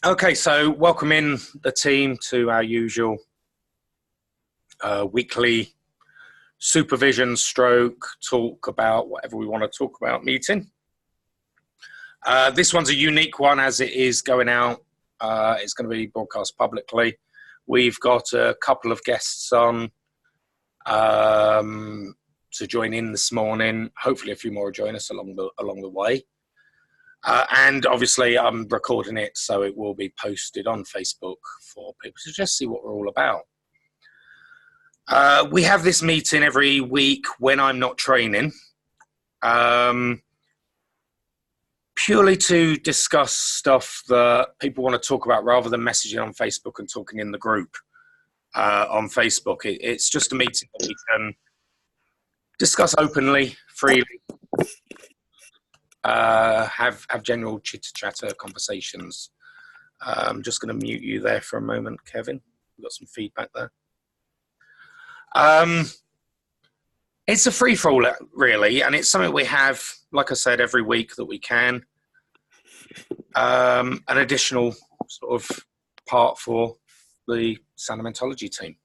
Okay, so welcome in the team to our usual weekly supervision stroke talk about whatever we want to talk about meeting. This one's a unique one as it is going out. It's going to be broadcast publicly. We've got a couple of guests on to join in this morning. Hopefully a few more will join us along the way. And obviously I'm recording it, so it will be posted on Facebook for people to just see what we're all about. We have this meeting every week when I'm not training, purely to discuss stuff that people want to talk about rather than messaging on Facebook and talking in the group on Facebook. It's just a meeting that we can discuss openly, freely. Have general chitter-chatter conversations. I'm just going to mute you there for a moment, Kevin. We've got some feedback there. It's a free-for-all, really, and it's something we have, like I said, every week that we can. An additional sort of part for the Sanomentology team.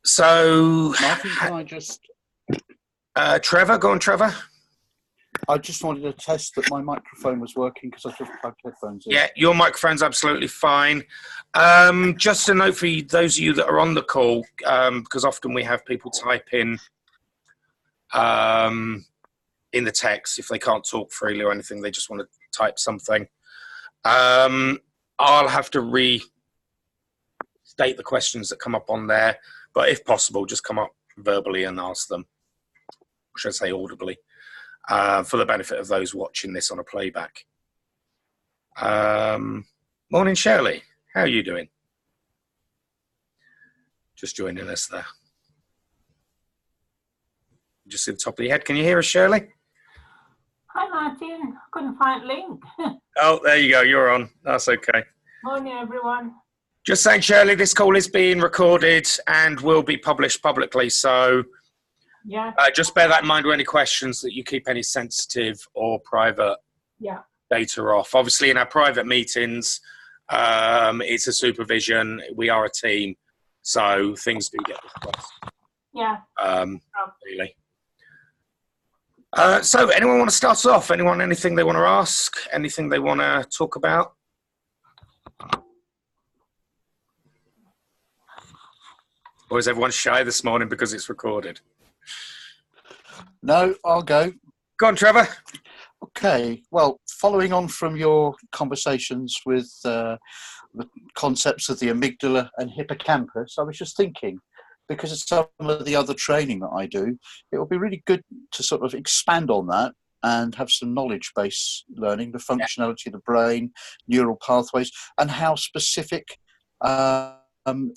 So, Martin, can I just... Trevor, go on, Trevor. I just wanted to test that my microphone was working because I just plugged headphones in. Yeah, your microphone's absolutely fine. Just a note for you, those of you that are on the call, because often we have people type in the text if they can't talk freely or anything, they just want to type something. I'll have to restate the questions that come up on there, but if possible, just come up verbally and ask them. Should I say audibly, for the benefit of those watching this on a playback. Morning, Shirley. How are you doing? Just joining us there. Just at the top of your head. Can you hear us, Shirley? Hi, Martin. Couldn't find link. Oh, there you go. You're on. That's okay. Morning, everyone. Just saying, Shirley, this call is being recorded and will be published publicly, so... Yeah. Just bear that in mind with any questions that you keep any sensitive or private data off. Obviously, in our private meetings, it's a supervision. We are a team, so things do get discussed. Yeah. Really. So, anyone want to start us off? Anyone, anything they want to ask? Anything they want to talk about? Or is everyone shy this morning because it's recorded? No, I'll go. Go on, Trevor. Okay. Well, following on from your conversations with the concepts of the amygdala and hippocampus, I was just thinking, because of some of the other training that I do, it would be really good to sort of expand on that and have some knowledge-based learning, the functionality of the brain, neural pathways, and how specific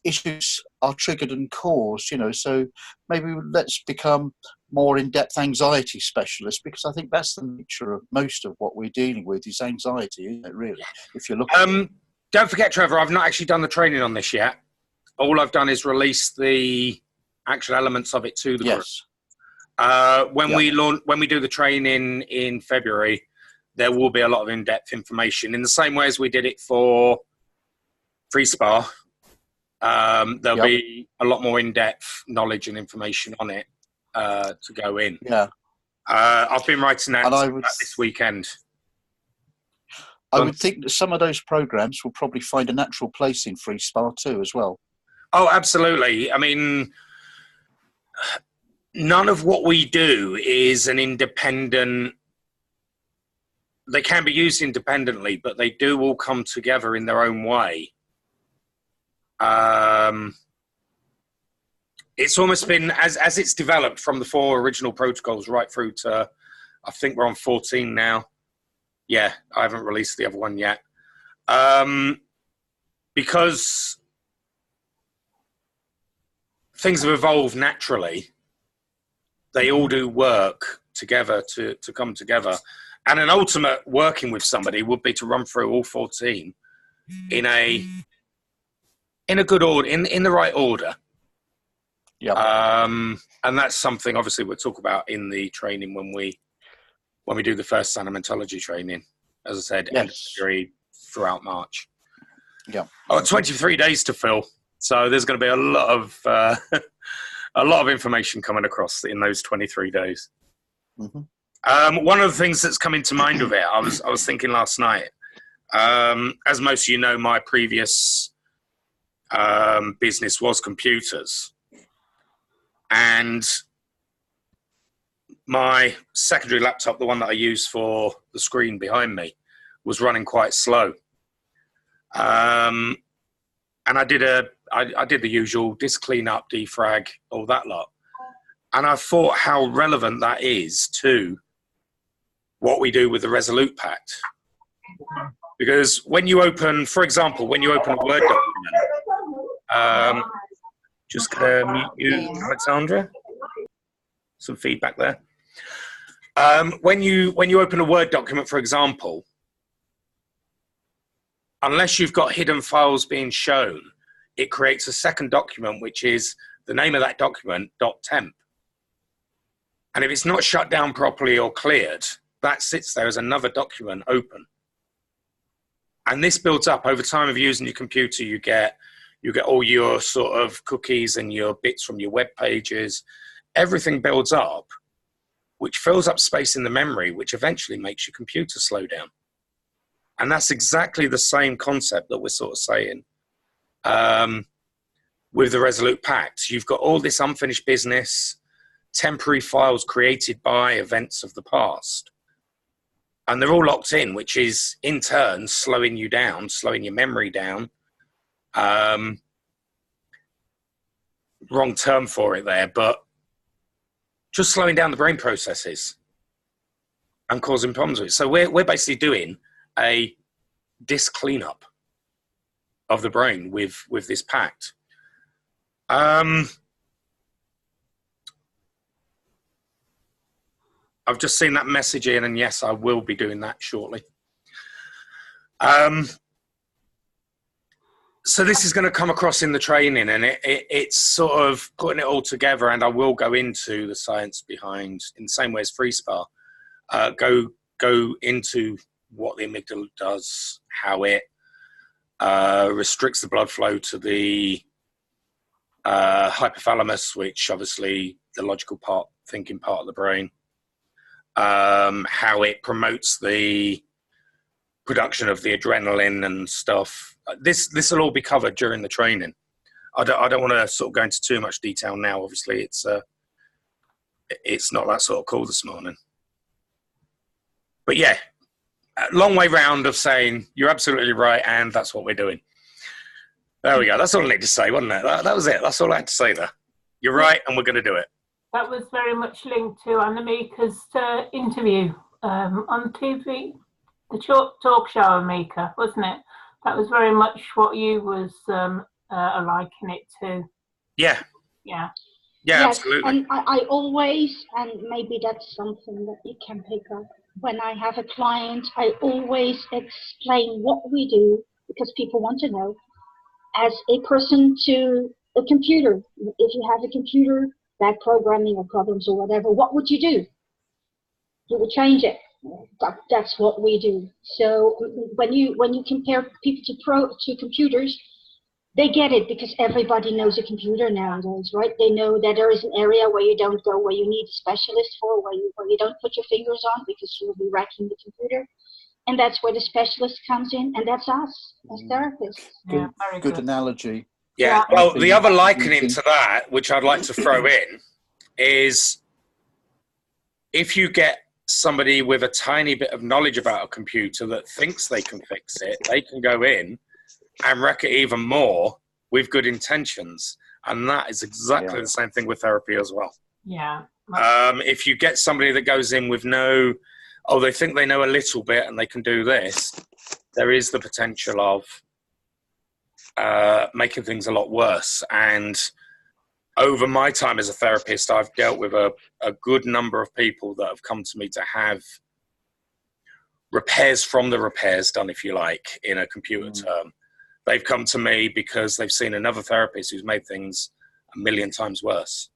issues are triggered and caused, so maybe let's become more in-depth anxiety specialists, because I think that's the nature of most of what we're dealing with is anxiety, isn't it, really? If you're looking... Don't forget, Trevor, I've not actually done the training on this yet. All I've done is release the actual elements of it to the group. When we do the training in February, there will be a lot of in-depth information in the same way as we did it for Free Spa. There'll be a lot more in-depth knowledge and information on it to go in. I've been writing that this weekend. I would think that some of those programs will probably find a natural place in Free Spa too as well. Oh, absolutely. I mean, none of what we do is an independent... They can be used independently, but they do all come together in their own way. It's almost been, as it's developed from the 4 original protocols right through to, I think we're on 14 now. Yeah, I haven't released the other one yet. Because things have evolved naturally, they all do work together to come together. And an ultimate working with somebody would be to run through all 14 in a good order, in the right order. And that's something obviously we'll talk about in the training when we do the first Sanomentology training as I said, Yes. end of February throughout March. Yeah. 23 days to fill. So there's going to be a lot of information coming across in those 23 days. Mm-hmm. One of the things that's coming to mind with it, I was thinking last night, as most of you know, my previous business was computers. And my secondary laptop, the one that I use for the screen behind me, was running quite slow. And I did the usual disk cleanup, defrag, all that lot. And I thought how relevant that is to what we do with the Resolute Pact. Because when you open, for example, when you open a Word document, just mute you, Alexandra. Some feedback there. When you open a Word document, for example, unless you've got hidden files being shown, it creates a second document, which is the name of that document, .temp. And if it's not shut down properly or cleared, that sits there as another document open. And this builds up over time of using your computer. You get all your sort of cookies and your bits from your web pages. Everything builds up, which fills up space in the memory, which eventually makes your computer slow down. And that's exactly the same concept that we're sort of saying with the Resolute Pact. You've got all this unfinished business, temporary files created by events of the past. And they're all locked in, which is in turn slowing you down, slowing your memory down. Wrong term for it there, but just slowing down the brain processes and causing problems with it. So we're basically doing a disk cleanup of the brain with this pact. I've just seen that message in, and yes, I will be doing that shortly. So this is going to come across in the training, and it's sort of putting it all together, and I will go into the science behind, in the same way as FreeSpar, go into what the amygdala does, how it restricts the blood flow to the hypothalamus, which obviously the logical part, thinking part of the brain, how it promotes the production of the adrenaline and stuff. This will all be covered during the training. I don't want to sort of go into too much detail now. Obviously, it's not that sort of call this morning. But yeah, a long way round of saying you're absolutely right, and that's what we're doing. There we go. That's all I need to say, wasn't it? That was it. That's all I had to say there. You're right, and we're going to do it. That was very much linked to Annamika's interview on TV, the talk show Amika, wasn't it? That was very much what you was liking it to. Yeah. Yeah. Yeah, yes, absolutely. and I always, and maybe that's something that you can pick up, when I have a client, I always explain what we do, because people want to know, as a person to a computer. If you have a computer, bad programming or problems or whatever, what would you do? You would change it. That's what we do. So when you compare people to computers, they get it, because everybody knows a computer nowadays, right? They know that there is an area where you don't go, where you need a specialist for, where you don't put your fingers on, because you'll be wrecking the computer. And that's where the specialist comes in, and that's us as therapists. Yeah, very Good analogy. Yeah. Well, the other likening to that, which I'd like to throw in, is if you get somebody with a tiny bit of knowledge about a computer that thinks they can fix it, they can go in and wreck it even more with good intentions. And that is exactly the same thing with therapy as well. Yeah. If you get somebody that goes in with they think they know a little bit and they can do this, there is the potential of making things a lot worse. And over my time as a therapist, I've dealt with a good number of people that have come to me to have repairs from the repairs done, if you like, in a computer term. They've come to me because they've seen another therapist who's made things a million times worse.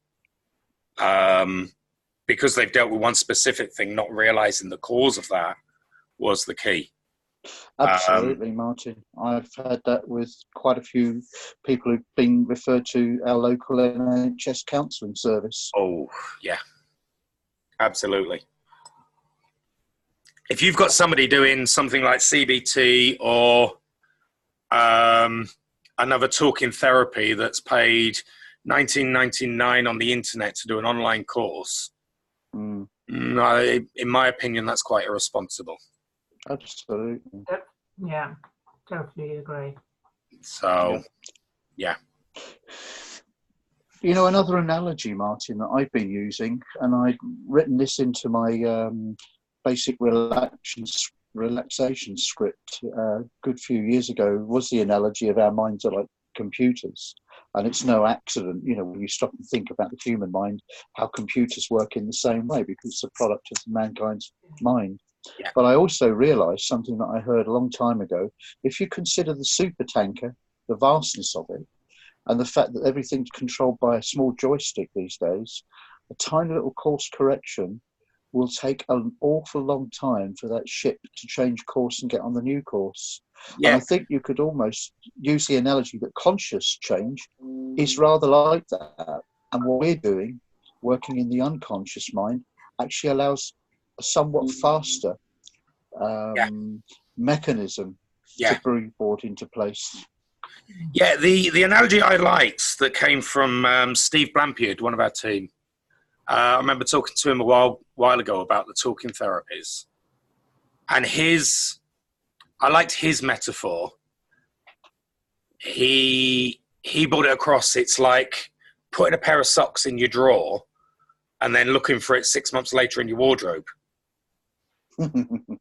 Because they've dealt with one specific thing, not realizing the cause of that was the key. Absolutely, Martin. I've had that with quite a few people who've been referred to our local NHS counselling service. Oh, yeah, absolutely. If you've got somebody doing something like CBT or another talking therapy that's paid $19.99 on the internet to do an online course, in my opinion, that's quite irresponsible. Absolutely. Yeah, totally agree. So, yeah. You know, another analogy, Martin, that I've been using, and I'd written this into my basic relaxation script a good few years ago, was the analogy of our minds are like computers. And it's no accident, you know, when you stop and think about the human mind, how computers work in the same way, because it's a product of mankind's mind. Yeah. But I also realised something that I heard a long time ago. If you consider the supertanker, the vastness of it, and the fact that everything's controlled by a small joystick these days, a tiny little course correction will take an awful long time for that ship to change course and get on the new course. Yeah. And I think you could almost use the analogy that conscious change is rather like that. And what we're doing, working in the unconscious mind, actually allows a somewhat faster mechanism to be brought into place. Yeah, the analogy I liked that came from Steve Blampied, one of our team. I remember talking to him a while ago about the talking therapies, and I liked his metaphor. He brought it across. It's like putting a pair of socks in your drawer and then looking for it 6 months later in your wardrobe.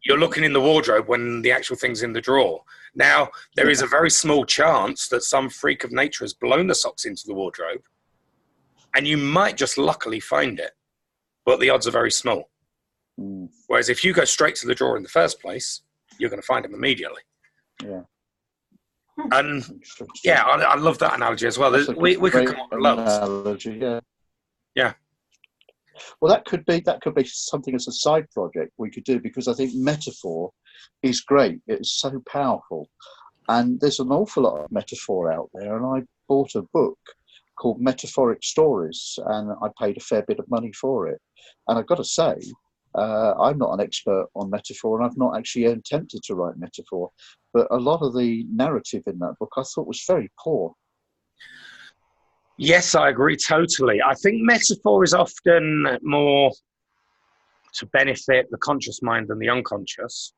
You're looking in the wardrobe when the actual thing's in the drawer. Now, there is a very small chance that some freak of nature has blown the socks into the wardrobe, and you might just luckily find it, but the odds are very small. Whereas if you go straight to the drawer in the first place, you're going to find them immediately. Yeah. And yeah, I love that analogy as well. We could come up with loads. Analogy, yeah. Yeah. Well, that could be something as a side project we could do, because I think metaphor is great. It's so powerful, and there's an awful lot of metaphor out there. And I bought a book called Metaphoric Stories, and I paid a fair bit of money for it. And I've got to say, I'm not an expert on metaphor, and I've not actually attempted to write metaphor. But a lot of the narrative in that book I thought was very poor. Yes, I agree totally. I think metaphor is often more to benefit the conscious mind than the unconscious,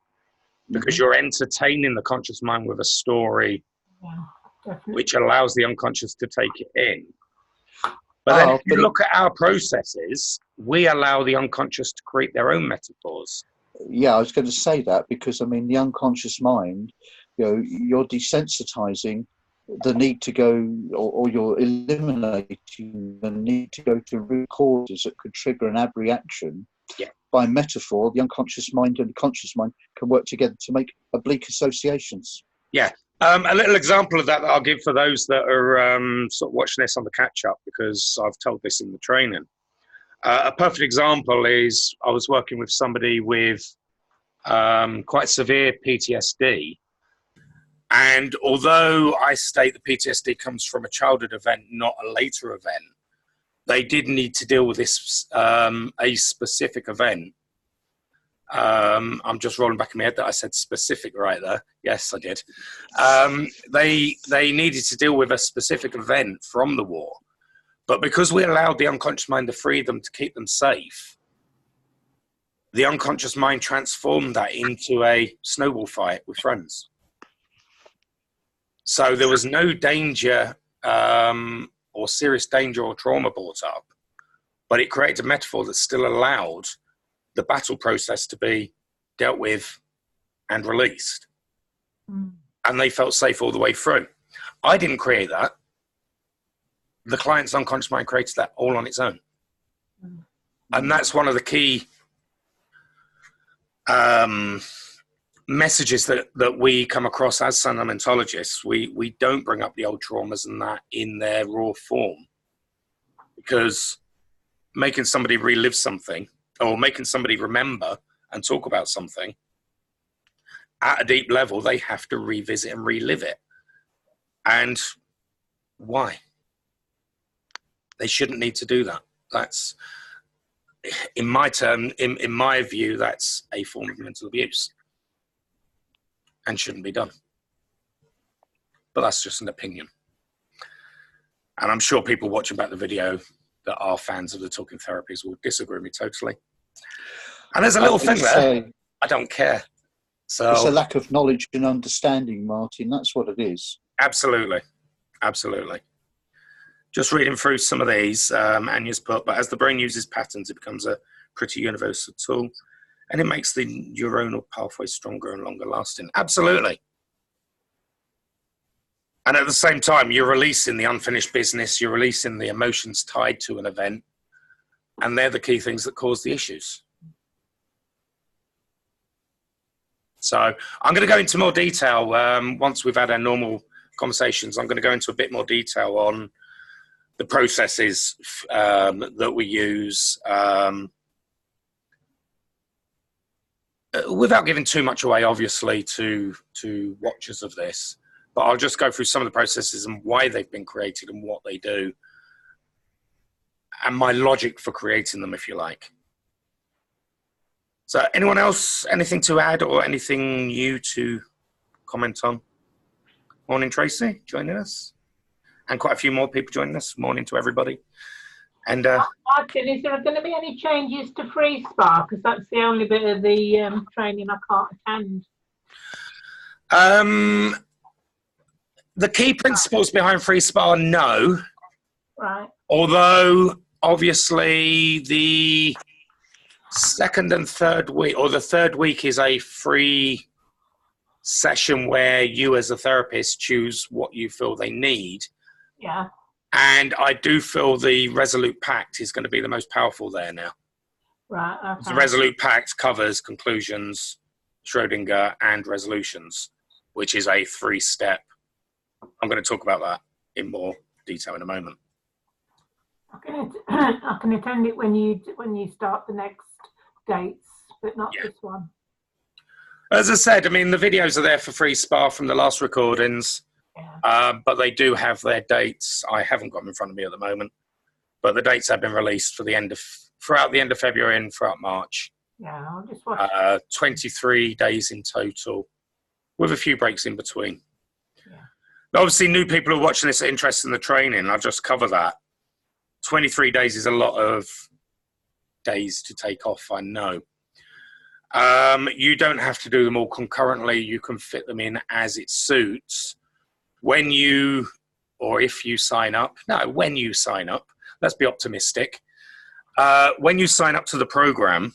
because you're entertaining the conscious mind with a story which allows the unconscious to take it in. But then if you look at our processes, we allow the unconscious to create their own metaphors. Yeah, I was going to say that, because, I mean, the unconscious mind, you know, you're desensitizing the need to go, or you're eliminating the need to go to root causes that could trigger an abreaction. Yeah. By metaphor, the unconscious mind and the conscious mind can work together to make oblique associations. Yeah. A little example of that I'll give for those that are sort of watching this on the catch-up, because I've told this in the training. A perfect example is I was working with somebody with quite severe PTSD. And although I state the PTSD comes from a childhood event, not a later event, they did need to deal with this a specific event. I'm just rolling back in my head that I said specific right there. Yes, I did. They needed to deal with a specific event from the war. But because we allowed the unconscious mind the freedom to keep them safe, the unconscious mind transformed that into a snowball fight with friends. So there was no danger or serious danger or trauma brought up, but it created a metaphor that still allowed the battle process to be dealt with and released. And they felt safe all the way through. I didn't create that. The client's unconscious mind created that all on its own. And that's one of the key messages that we come across as Sanomentologists. We don't bring up the old traumas and that in their raw form, because making somebody relive something or making somebody remember and talk about something at a deep level, they have to revisit and relive it. And why? They shouldn't need to do that. That's, in my view, that's a form of mental abuse and shouldn't be done. But that's just an opinion. And I'm sure people watching back the video that are fans of the talking therapies will disagree with me totally. And there's a little thing there. I don't care. So it's a lack of knowledge and understanding, Martin. That's what it is. Absolutely. Absolutely. Just reading through some of these, Anya's put, but as the brain uses patterns, it becomes a pretty universal tool, and it makes the neuronal pathway stronger and longer lasting. Absolutely. And at the same time, you're releasing the unfinished business, you're releasing the emotions tied to an event, and they're the key things that cause the issues. So I'm going to go into more detail once we've had our normal conversations. I'm going to go into a bit more detail on the processes that we use without giving too much away, obviously, to watchers of this. But I'll just go through some of the processes and why they've been created and what they do, and my logic for creating them, if you like. So anyone else, anything to add or anything new to comment on? Morning, Tracy, joining us. And quite a few more people joining us. Morning to everybody. And Martin, is there going to be any changes to Free Spa? Because that's the only bit of the training I can't attend. The key principles behind Free Spa, no. Right. Although, obviously, the second and third week, or the third week, is a free session where you as a therapist choose what you feel they need. Yeah. And I do feel the Resolute Pact is going to be the most powerful there now. Right. Okay. The Resolute Pact covers conclusions, Schrodinger, and resolutions, which is a 3-step. I'm going to talk about that in more detail in a moment. I can attend it when you start the next dates, but not this one. As I said, I mean, the videos are there for Free Spa from the last recordings, but they do have their dates. I haven't got them in front of me at the moment, but the dates have been released for throughout the end of February and throughout March. Yeah, I'll just watch. 23 days in total, with a few breaks in between. Obviously, new people who are watching this are interested in the training. I'll just cover that. 23 days is a lot of days to take off, I know. You don't have to do them all concurrently. You can fit them in as it suits. When you sign up, let's be optimistic. When you sign up to the program,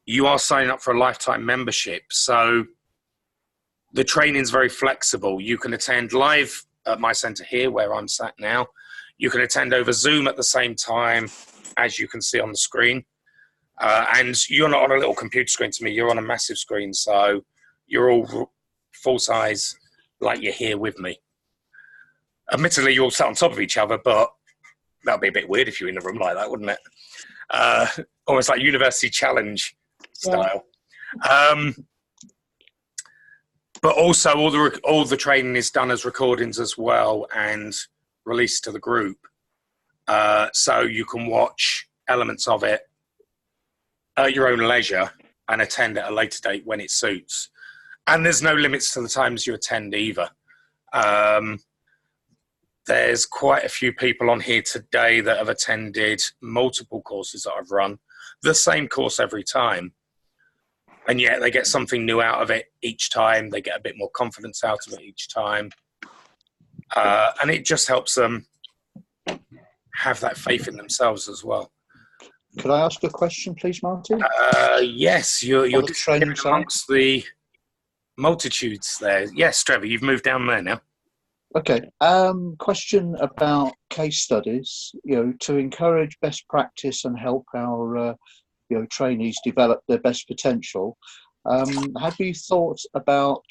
you are signing up for a lifetime membership. So the training's very flexible. You can attend live at my center here where I'm sat now. You can attend over Zoom at the same time, as you can see on the screen. And you're not on a little computer screen to me. You're on a massive screen. So you're all full size, like you're here with me. Admittedly, you're all sat on top of each other, but that would be a bit weird if you were in a room like that, wouldn't it? Almost like University Challenge style. Yeah. But also all the training is done as recordings as well and released to the group. So you can watch elements of it at your own leisure and attend at a later date when it suits. And there's no limits to the times you attend either. There's quite a few people on here today that have attended multiple courses that I've run, the same course every time. And yet they get something new out of it each time. They get a bit more confidence out of it each time. And it just helps them have that faith in themselves as well. Could I ask a question, please, Martin? Yes, you're amongst the multitudes there. Yes, Trevor, you've moved down there now. Okay. Question about case studies. To encourage best practice and help our trainees develop their best potential. Have you thought about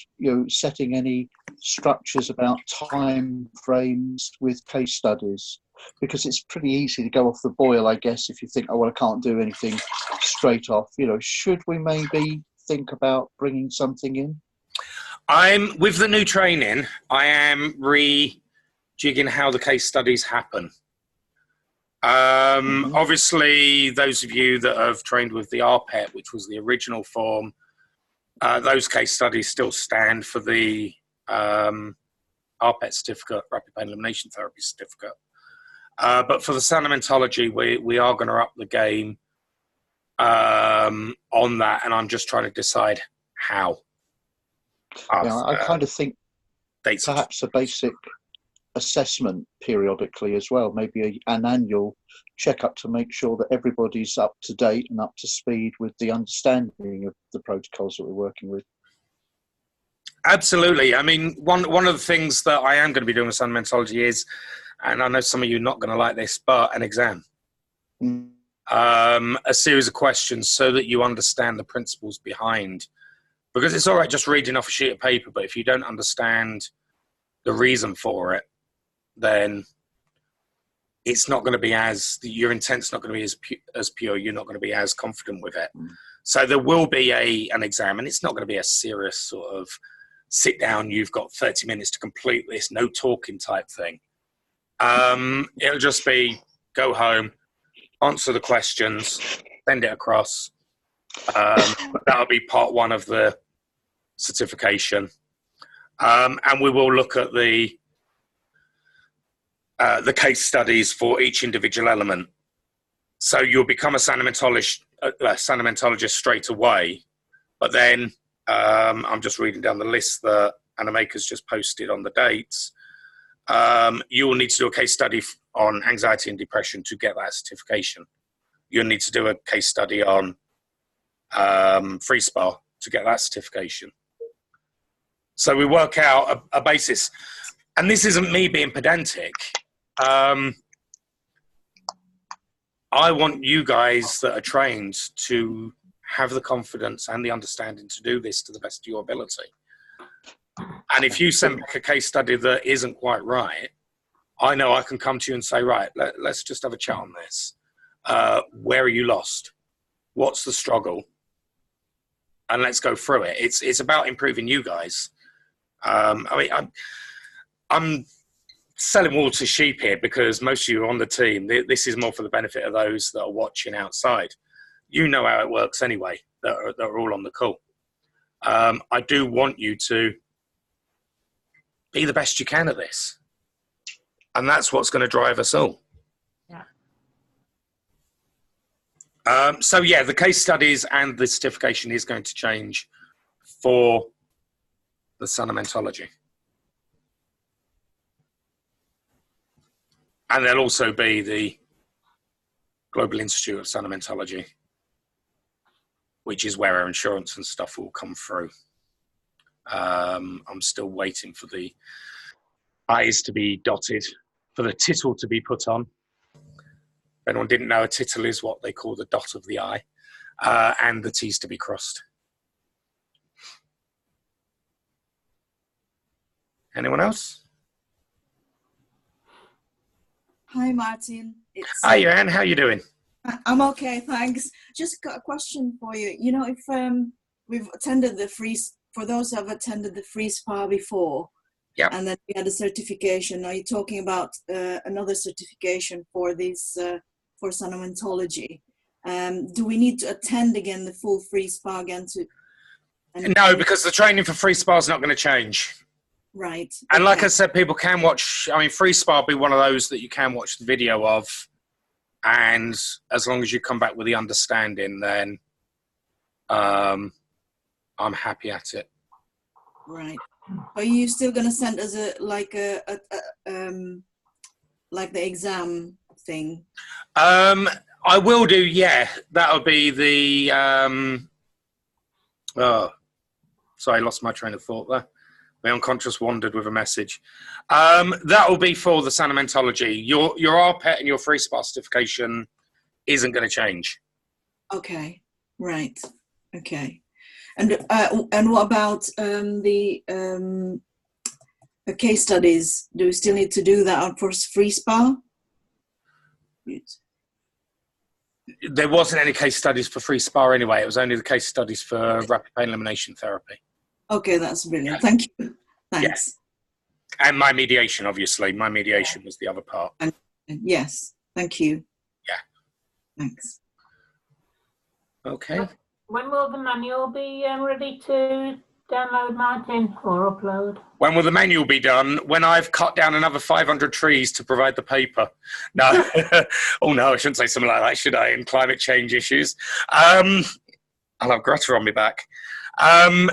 setting any structures about time frames with case studies? Because it's pretty easy to go off the boil, I guess, if you think, oh well, I can't do anything straight off. Should we maybe think about bringing something in? I'm with the new training. I am rejigging how the case studies happen. Obviously, those of you that have trained with the RPET, which was the original form, those case studies still stand for the RPET certificate, Rapid Pain Elimination Therapy certificate. But for the Sanomentology, we are going to up the game on that, and I'm just trying to decide how. Yeah, I kind of think perhaps a basic assessment periodically as well, maybe an annual checkup to make sure that everybody's up to date and up to speed with the understanding of the protocols that we're working with. Absolutely. I mean, one of the things that I am going to be doing with Sanomentology is, and I know some of you are not going to like this, but an exam. A series of questions so that you understand the principles behind. Because it's all right just reading off a sheet of paper, but if you don't understand the reason for it, then it's not going to be your intent's not going to be as pure. You're not going to be as confident with it. So there will be an exam, and it's not going to be a serious sort of sit down, you've got 30 minutes to complete this, no talking type thing. It'll just be go home, answer the questions, send it across. That'll be part one of the certification. And we will look at the case studies for each individual element. So you'll become a Sanomentologist straight away, but then I'm just reading down the list that Animaker's just posted on the dates. You will need to do a case study on anxiety and depression to get that certification. You'll need to do a case study on free spa to get that certification. So we work out a basis. And this isn't me being pedantic. I want you guys that are trained to have the confidence and the understanding to do this to the best of your ability. And if you send back a case study that isn't quite right, I know I can come to you and say, right, let's just have a chat on this. Where are you lost? What's the struggle? And let's go through it. It's about improving you guys. I mean, I'm selling wool to sheep here because most of you are on the team. This is more for the benefit of those that are watching outside. You know how it works anyway, that are all on the call. I do want you to be the best you can at this. And that's what's going to drive us all. Yeah. So yeah, the case studies and the certification is going to change for the Sanomentology. And there'll also be the Global Institute of Sanomentology, which is where our insurance and stuff will come through. I'm still waiting for the I's to be dotted, for the tittle to be put on. If anyone didn't know, a tittle is what they call the dot of the I, and the T's to be crossed. Anyone else? Hi, Martin. Hi, Anne. How you doing? I'm okay, thanks. Just got a question for you. You know, if we've attended the free, for those who have attended the free spa before, yep, and then we had a certification. Are you talking about another certification for this for Sanomentology? Do we need to attend again the full free spa again to? No, because the training for free spa is not going to change. Right. And like I said, people can watch. I mean, free spa will be one of those that you can watch the video of. And as long as you come back with the understanding, then I'm happy at it. Right. Are you still going to send us like the exam thing? I will do. Yeah, that'll be the. Oh, sorry, I lost my train of thought there. My unconscious wandered with a message. That will be for the Sanomentology. Your RPET and your free spa certification isn't going to change. Okay, right. Okay, and what about the case studies? Do we still need to do that for free spa? There wasn't any case studies for free spa anyway. It was only the case studies for rapid pain elimination therapy. Okay, that's brilliant. Thank you. Thanks. Yeah. And my mediation, obviously. My mediation was the other part. And, yes, thank you. Yeah. Thanks. Okay. When will the manual be ready to download, Martin, or upload? When will the manual be done? When I've cut down another 500 trees to provide the paper. No. Oh, no, I shouldn't say something like that, should I? In climate change issues. I'll have Greta on me back. I'm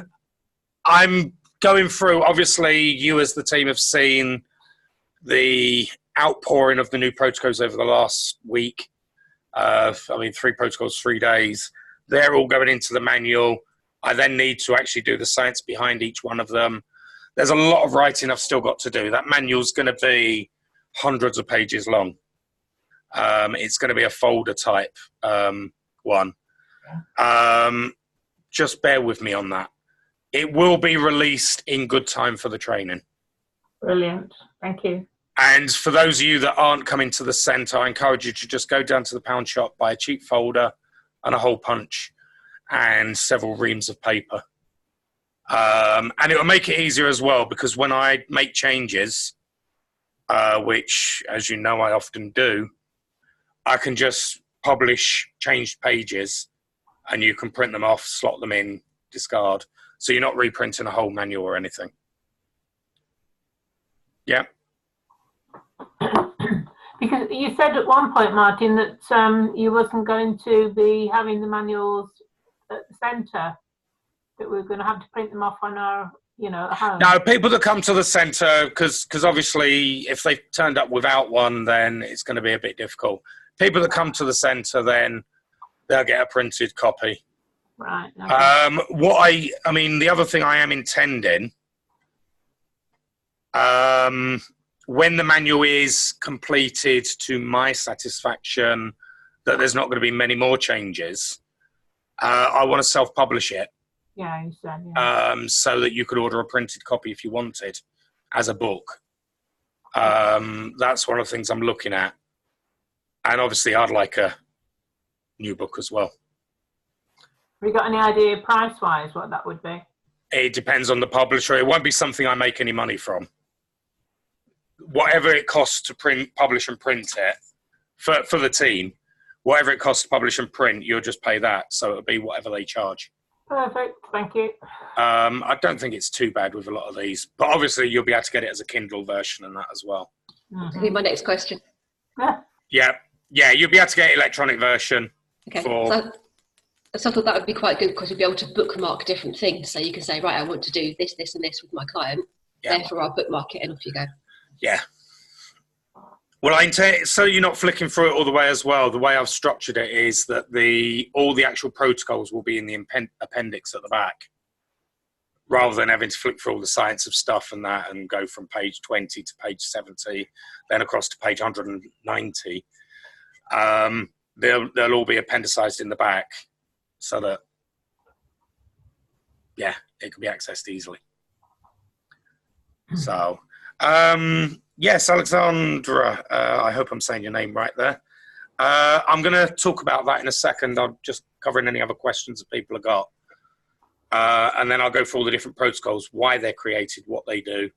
going through, obviously, you as the team have seen the outpouring of the new protocols over the last week. 3 protocols, 3 days. They're all going into the manual. I then need to actually do the science behind each one of them. There's a lot of writing I've still got to do. That manual's going to be hundreds of pages long. It's going to be a folder type one. Just bear with me on that. It will be released in good time for the training. Brilliant. Thank you. And for those of you that aren't coming to the centre, I encourage you to just go down to the pound shop, buy a cheap folder and a hole punch and several reams of paper. And it will make it easier as well, because when I make changes, which, as you know, I often do, I can just publish changed pages and you can print them off, slot them in, discard. So you're not reprinting a whole manual or anything. Yeah. Because you said at one point, Martin, that you wasn't going to be having the manuals at the centre, that we're going to have to print them off on our, at home. No, people that come to the centre, because obviously if they turned up without one, then it's going to be a bit difficult. People that come to the centre, then they'll get a printed copy. Right. Okay. The other thing I am intending, when the manual is completed to my satisfaction, that there's not going to be many more changes, I want to self-publish it. Yeah, you said, yeah. So that you could order a printed copy if you wanted, as a book. That's one of the things I'm looking at. And obviously I'd like a new book as well. Have you got any idea price-wise what that would be? It depends on the publisher. It won't be something I make any money from. Whatever it costs to publish and print it, for the team, whatever it costs to publish and print, you'll just pay that. So it'll be whatever they charge. Perfect, thank you. I don't think it's too bad with a lot of these, but obviously you'll be able to get it as a Kindle version and that as well. Mm-hmm. That'll be my next question. Yeah, you'll be able to get electronic version. Okay. So I thought that would be quite good, because you'll be able to bookmark different things. So you can say, right, I want to do this, this, and this with my client. Yeah. Therefore, I'll bookmark it and off you go. Yeah. Well, so you're not flicking through it all the way as well. The way I've structured it is that all the actual protocols will be in the appendix at the back, rather than having to flick through all the science of stuff and that and go from page 20 to page 70, then across to page 190. They'll all be appendicized in the back so that, it can be accessed easily. So, yes, Alexandra, I hope I'm saying your name right there. I'm going to talk about that in a second. I'm just covering any other questions that people have got. And then I'll go through all the different protocols, why they're created, what they do.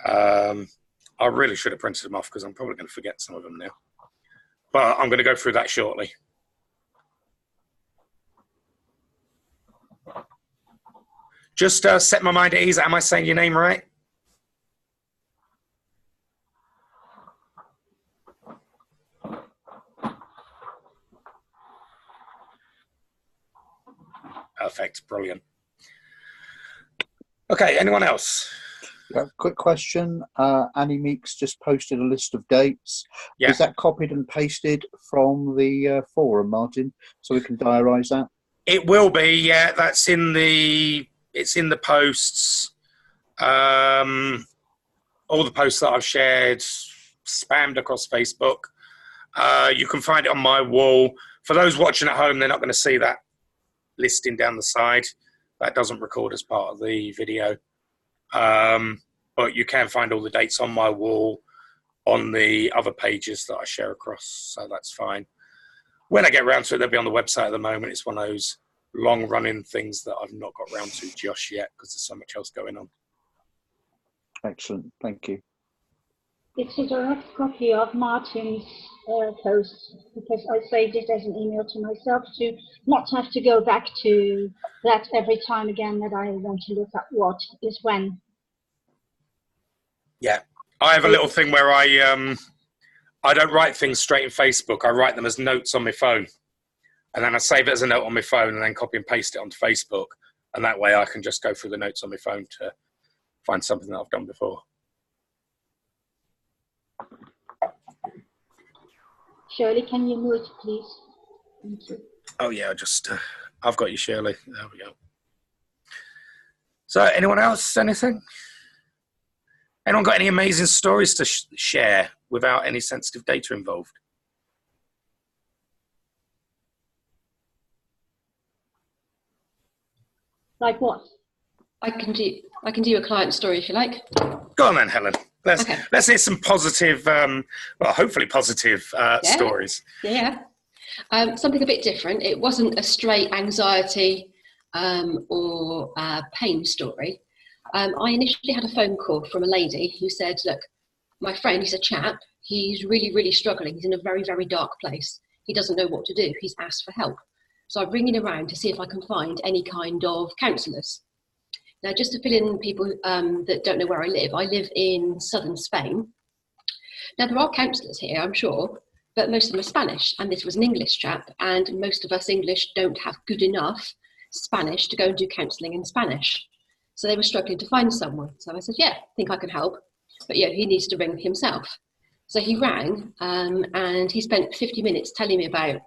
I really should have printed them off, because I'm probably going to forget some of them now. But I'm going to go through that shortly. Just set my mind at ease. Am I saying your name right? Perfect. Brilliant. Okay, anyone else? Yeah, quick question. Annie Meeks just posted a list of dates. Yeah. Is that copied and pasted from the forum, Martin, so we can diarise that? It will be, yeah. It's in the posts. All the posts that I've shared, spammed across Facebook. You can find it on my wall. For those watching at home, they're not going to see that listing down the side. That doesn't record as part of the video. But you can find all the dates on my wall on the other pages that I share across, so that's fine. when I get around to it, they'll be on the website at the moment. It's one of those long-running things that I've not got around to just yet because there's so much else going on. Excellent, thank you. It's a direct copy of Martin's post, because I saved it as an email to myself to not have to go back to that every time again that I want to look at what is when. Yeah, I have a little thing where I don't write things straight in Facebook. I write them as notes on my phone, and then I save it as a note on my phone and then copy and paste it onto Facebook, and that way I can just go through the notes on my phone to find something that I've done before. Shirley, can you mute, please? Thank you. Oh yeah, I've got you, Shirley. There we go. So, anyone else? Anything? Anyone got any amazing stories to share without any sensitive data involved? Like what? I can do a client story if you like. Go on then, Helen. Let's hear some positive, well, hopefully positive stories. Yeah. Something a bit different. It wasn't a straight anxiety or pain story. I initially had a phone call from a lady who said, look, my friend, he's a chap, he's really, really struggling. He's in a very, very dark place. He doesn't know what to do. He's asked for help. So I'm ringing around to see if I can find any kind of counsellors. Now, just to fill in people that don't know where I live in southern Spain. Now, there are counsellors here, I'm sure, but most of them are Spanish, and this was an English chap, and most of us English don't have good enough Spanish to go and do counselling in Spanish. So they were struggling to find someone. So I said, yeah, I think I can help. But yeah, he needs to ring himself. So he rang, and he spent 50 minutes telling me about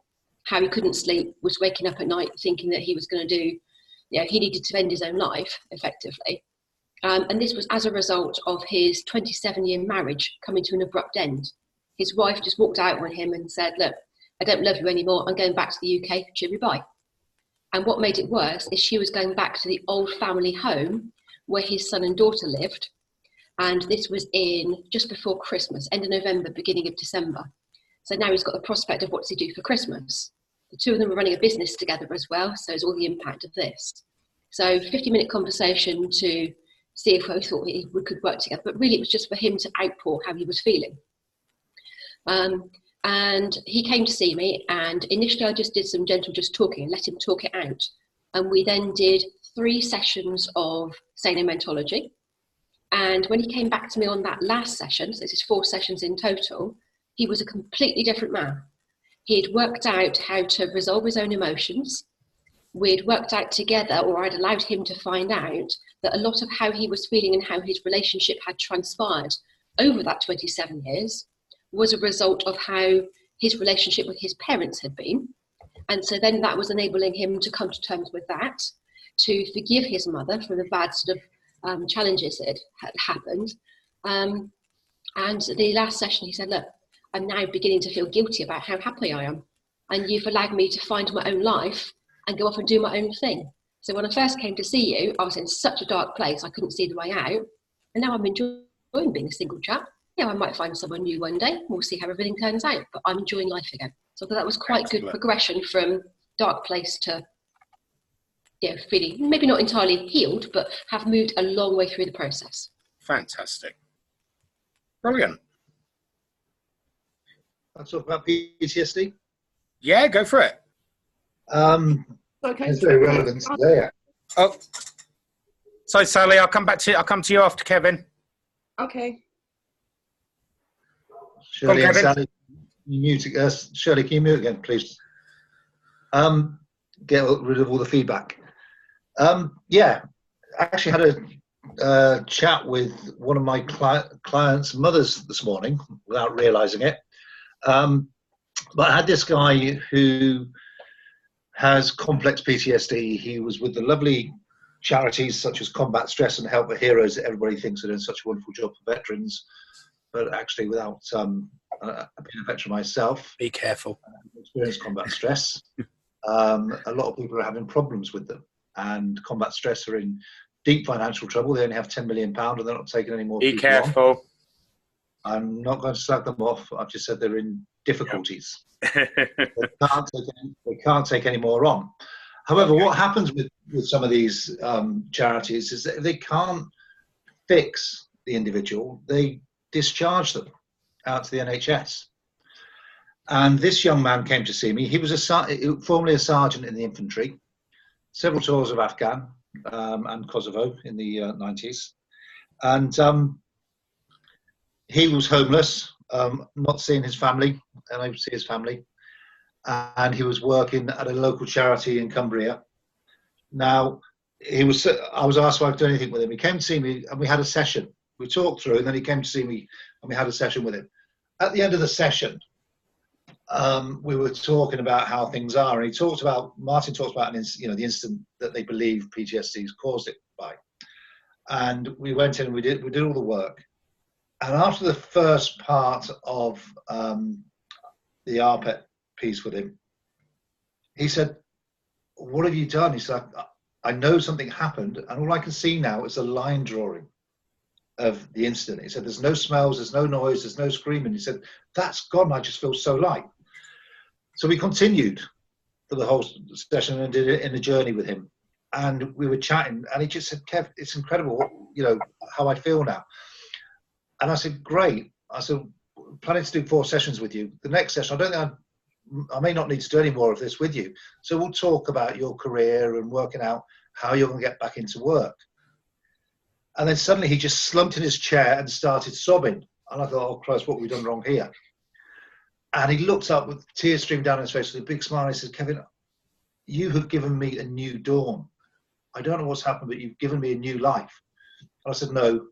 how he couldn't sleep, was waking up at night thinking that he was going to do, he needed to end his own life, effectively. And this was as a result of his 27-year marriage coming to an abrupt end. His wife just walked out on him and said, look, I don't love you anymore. I'm going back to the UK. Cheery bye. And what made it worse is she was going back to the old family home where his son and daughter lived. And this was in just before Christmas, end of November, beginning of December. So now he's got the prospect of what does he do for Christmas. The two of them were running a business together as well, so it's all the impact of this. So 50-minute conversation to see if we thought we could work together, but really it was just for him to outpour how he was feeling. And he came to see me, and initially I just did some gentle just talking and let him talk it out. And we then did 3 sessions of Sanomentology. And when he came back to me on that last session, so this is 4 sessions in total, he was a completely different man. He had worked out how to resolve his own emotions. We'd worked out together, or I'd allowed him to find out, that a lot of how he was feeling and how his relationship had transpired over that 27 years was a result of how his relationship with his parents had been. And so then that was enabling him to come to terms with that, to forgive his mother for the bad sort of challenges that had happened. And the last session, he said, look, I'm now beginning to feel guilty about how happy I am. And you've allowed me to find my own life and go off and do my own thing. So when I first came to see you, I was in such a dark place, I couldn't see the way out. And now I'm enjoying being a single chap. Yeah, I might find someone new one day. We'll see how everything turns out, but I'm enjoying life again. So I thought that was quite good progression from dark place to, feeling maybe not entirely healed, but have moved a long way through the process. Fantastic. Brilliant. I'll talk about PTSD. Yeah, go for it. Okay. It's very relevant there. Oh, sorry, Sally. I'll come to you after Kevin. Okay. Shirley and Sally, you mute. Shirley, can you mute again, please? Get rid of all the feedback. Yeah, I actually had a chat with one of my clients' mothers this morning without realising it. But I had this guy who has complex PTSD. He was with the lovely charities such as Combat Stress and Help for Heroes that everybody thinks are doing such a wonderful job for veterans, but actually without being a veteran myself. Be careful. Experienced combat stress. A lot of people are having problems with them, and Combat Stress are in deep financial trouble. They only have £10 million and they're not taking any more. Be careful. I'm not going to slag them off. I've just said they're in difficulties. They can't take any more on. However, what happens with some of these charities is that if they can't fix the individual, they discharge them out to the NHS. And this young man came to see me. He was formerly a sergeant in the infantry, several tours of Afghan and Kosovo in the 90s. And he was homeless, not seeing his family, and I would see his family. And he was working at a local charity in Cumbria. Now, I was asked if I could do anything with him. He came to see me, and we had a session. We talked through, and then he came to see me, and we had a session with him. At the end of the session, we were talking about how things are, and Martin talked about the incident that they believe PTSD caused it by. And we went in and we did all the work. And after the first part of the RPET piece with him, he said, "What have you done?" He said, "I know something happened, and all I can see now is a line drawing of the incident." He said, "There's no smells, there's no noise, there's no screaming." He said, "That's gone. I just feel so light." So we continued for the whole session and did it in a journey with him. And we were chatting, and he just said, "Kev, it's incredible, how I feel now." And I said, "Great." I said, "Planning to do 4 sessions with you. The next session, I may not need to do any more of this with you. So we'll talk about your career and working out how you're going to get back into work." And then suddenly he just slumped in his chair and started sobbing. And I thought, "Oh Christ, what have we done wrong here?" And he looked up with tears streaming down his face with a big smile. He said, "Kevin, you have given me a new dawn. I don't know what's happened, but you've given me a new life." And I said, "No,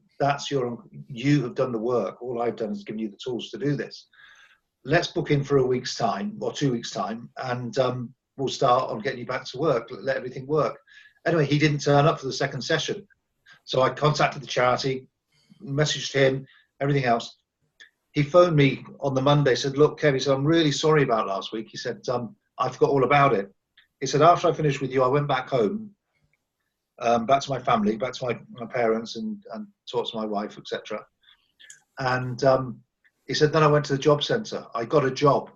you have done the work. All I've done is given you the tools to do this. Let's book in for a week's time or 2 weeks' time, and we'll start on getting you back to work, let everything work." Anyway, he didn't turn up for the second session. So I contacted the charity, messaged him, everything else. He phoned me on the Monday, said, "Look, Kev," he said, "I'm really sorry about last week." He said, "I forgot all about it." He said, "After I finished with you, I went back home, back to my family, back to my parents, and talked to my wife, etc. And he said, then I went to the job centre. I got a job.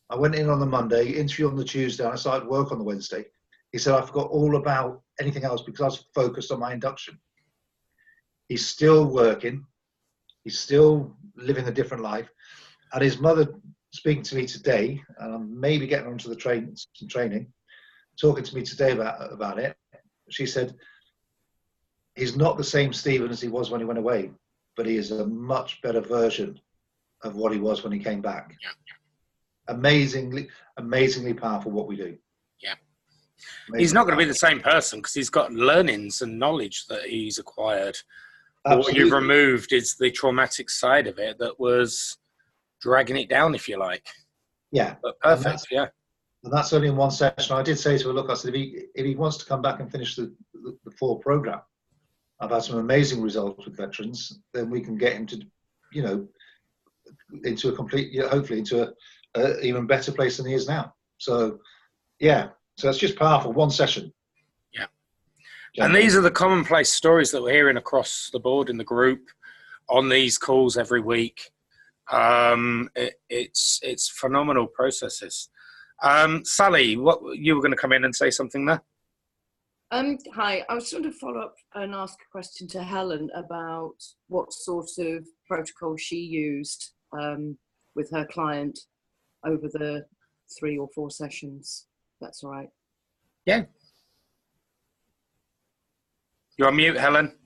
I went in on the Monday, interview on the Tuesday, and I started work on the Wednesday." He said, "I forgot all about anything else because I was focused on my induction." He's still working. He's still living a different life. And his mother, speaking to me today, and I'm maybe getting onto the training, talking to me today about it, she said, "He's not the same Stephen as he was when he went away, but he is a much better version of what he was when he came back." Yeah. Amazingly powerful what we do. Yeah. He's not going to be the same person because he's got learnings and knowledge that he's acquired. Absolutely. What you've removed is the traumatic side of it that was dragging it down, if you like. Yeah. But perfect, yeah. And that's only in one session. I did say to her, "Look," I said, if he wants to come back and finish the full program, I've had some amazing results with veterans, then we can get him to, into a complete, hopefully into a even better place than he is now. So, yeah. So it's just powerful. One session. Yeah. And these are the commonplace stories that we're hearing across the board in the group on these calls every week. It's phenomenal processes. Sally, you were going to come in and say something there? Hi, I was going to follow up and ask a question to Helen about what sort of protocol she used with her client over the 3 or 4 sessions. That's all right. Yeah. You're on mute, Helen.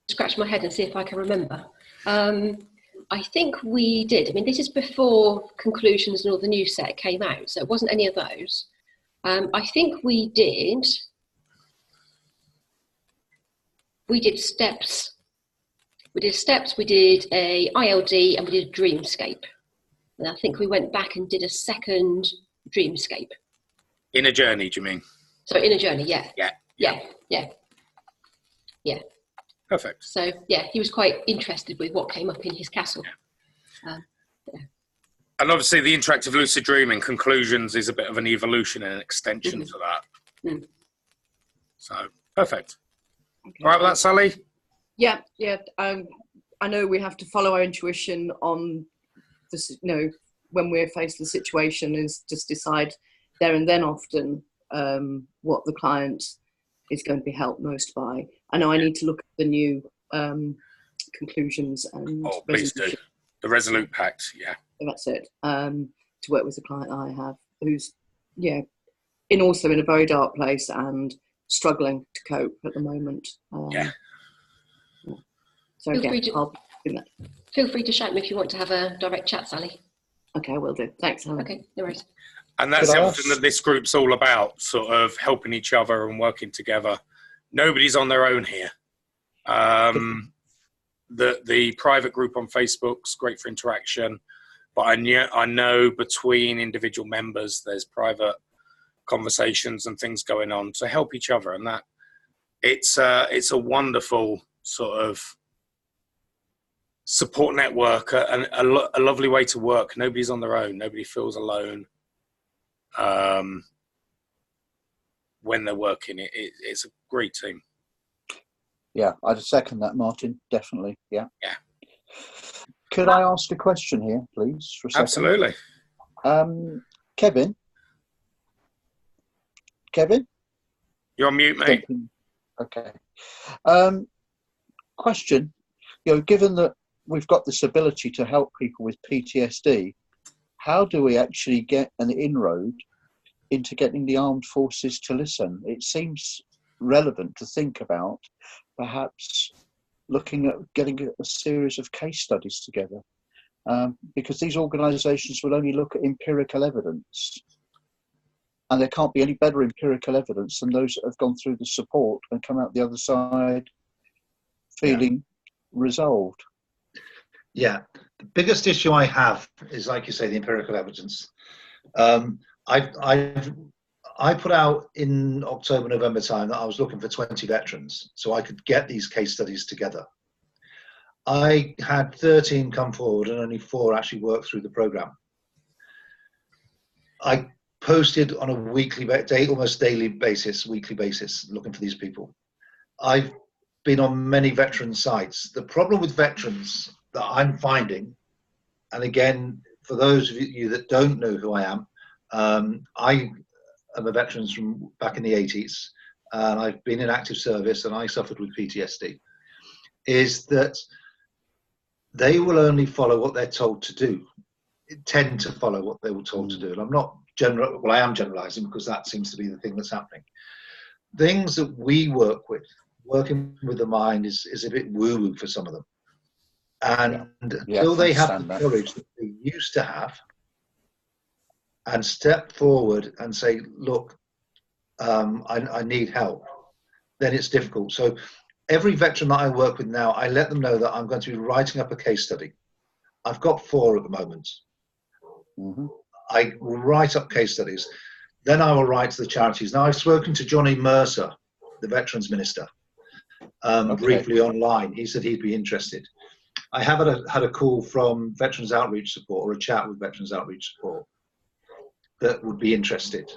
Scratch my head and see if I can remember. I think we did. I mean, this is before Conclusions and all the new set came out, so it wasn't any of those. I think we did steps. We did steps, we did a ILD, and we did a dreamscape. And I think we went back and did a second dreamscape. In a journey, do you mean? So in a journey, yeah. Yeah. Perfect. So yeah, he was quite interested with what came up in his castle. Yeah. And obviously the interactive lucid dreaming Conclusions is a bit of an evolution and an extension to that. So perfect. Okay. All right with that, Sally? Yeah. I know we have to follow our intuition on this, when we're faced with the situation, is just decide there and then often what the client is going to be helped most by. I know I need to look at the new conclusions and please do. The Resolute Pact, yeah. That's it. To work with the client I have, who's also in a very dark place and struggling to cope at the moment. So Feel free to shout me if you want to have a direct chat, Sally. Okay, I will do. Thanks, Helen. Okay, no worries. And that's everything that this group's all about, sort of helping each other and working together. Nobody's on their own here. The private group on Facebook's great for interaction, but I know between individual members there's private conversations and things going on to help each other, and that it's a wonderful sort of support network, and a lovely way to work. Nobody's on their own. Nobody feels alone when they're working. It's a great team. Yeah, I'd second that, Martin. Definitely. Yeah. Yeah. Could I ask a question here, please? For a second? Absolutely. Kevin? You're on mute, mate. Okay. Question. Given that we've got this ability to help people with PTSD, how do we actually get an inroad into getting the armed forces to listen? It seems relevant to think about perhaps looking at getting a series of case studies together, because these organisations will only look at empirical evidence, and there can't be any better empirical evidence than those that have gone through the support and come out the other side feeling resolved. Yeah, the biggest issue I have is, like you say, the empirical evidence. I put out in October, November time that I was looking for 20 veterans so I could get these case studies together. I had 13 come forward and only 4 actually worked through the program. I posted on a weekly, almost daily basis, weekly basis, looking for these people. I've been on many veteran sites. The problem with veterans that I'm finding, and again, for those of you that don't know who I am a veteran from back in the 80s, and I've been in active service, and I suffered with PTSD, is that they will only follow what they're told to do, tend to follow what they were told to do. And I'm not I am generalizing, because that seems to be the thing that's happening. Things that we work with, working with the mind is a bit woo-woo for some of them. And until they have the courage that they used to have, and step forward and say, look, I need help, then it's difficult. So every veteran that I work with now, I let them know that I'm going to be writing up a case study. I've got 4 at the moment. Mm-hmm. I will write up case studies. Then I will write to the charities. Now, I've spoken to Johnny Mercer, the Veterans Minister, briefly online. He said he'd be interested. I have had a call from Veterans Outreach Support, or a chat with Veterans Outreach Support, that would be interested.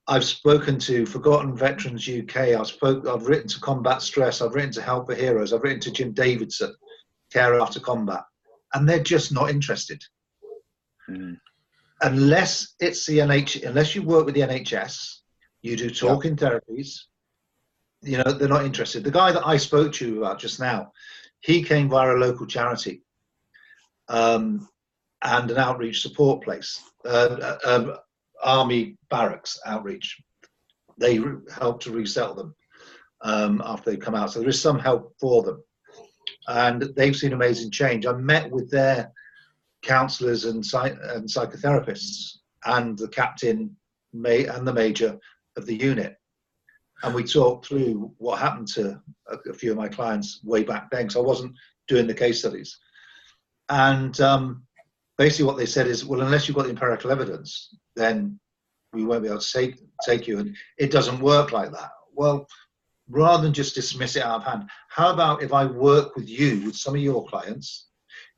I've spoken to Forgotten Veterans UK. I've written to Combat Stress. I've written to Help for Heroes. I've written to Jim Davidson, Care After Combat, and they're just not interested. Unless it's unless you work with the NHS, you do talking therapies. They're not interested. The guy that I spoke to you about just now, he came via a local charity and an outreach support place, Army Barracks Outreach. They help to resettle them after they come out. So there is some help for them. And they've seen amazing change. I met with their counsellors and psychotherapists and the captain and the major of the unit. And we talked through what happened to a few of my clients way back then, because I wasn't doing the case studies. And basically what they said is, well, unless you've got the empirical evidence, then we won't be able to take you. And it doesn't work like that. Well, rather than just dismiss it out of hand, how about if I work with you, with some of your clients,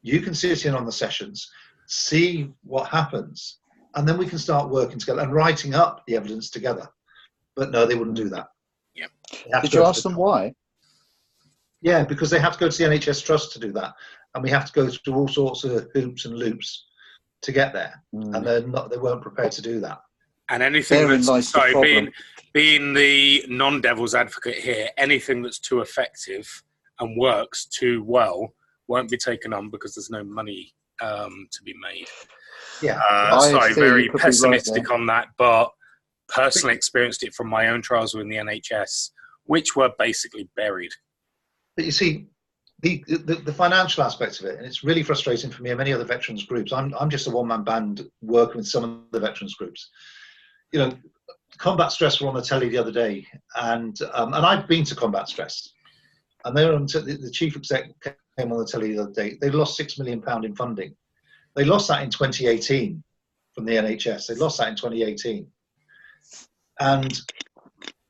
you can sit in on the sessions, see what happens, and then we can start working together and writing up the evidence together. But no, they wouldn't do that. Yeah. Did you ask them why? Yeah, because they have to go to the NHS Trust to do that, and we have to go through all sorts of hoops and loops to get there, and they weren't prepared to do that. And anything that's being the non-devil's advocate here, anything that's too effective and works too well won't be taken on because there's no money to be made. Yeah, so very pessimistic on that, but personally experienced it from my own trials within the NHS, which were basically buried. But you see, the financial aspects of it, and it's really frustrating for me and many other veterans groups. I'm just a one-man band working with some of the veterans groups. You know, Combat Stress were on the telly the other day, and I've been to Combat Stress, and they were on the chief exec came on the telly the other day. They lost £6 million in funding. They lost that in 2018 from the NHS. They lost that in 2018. And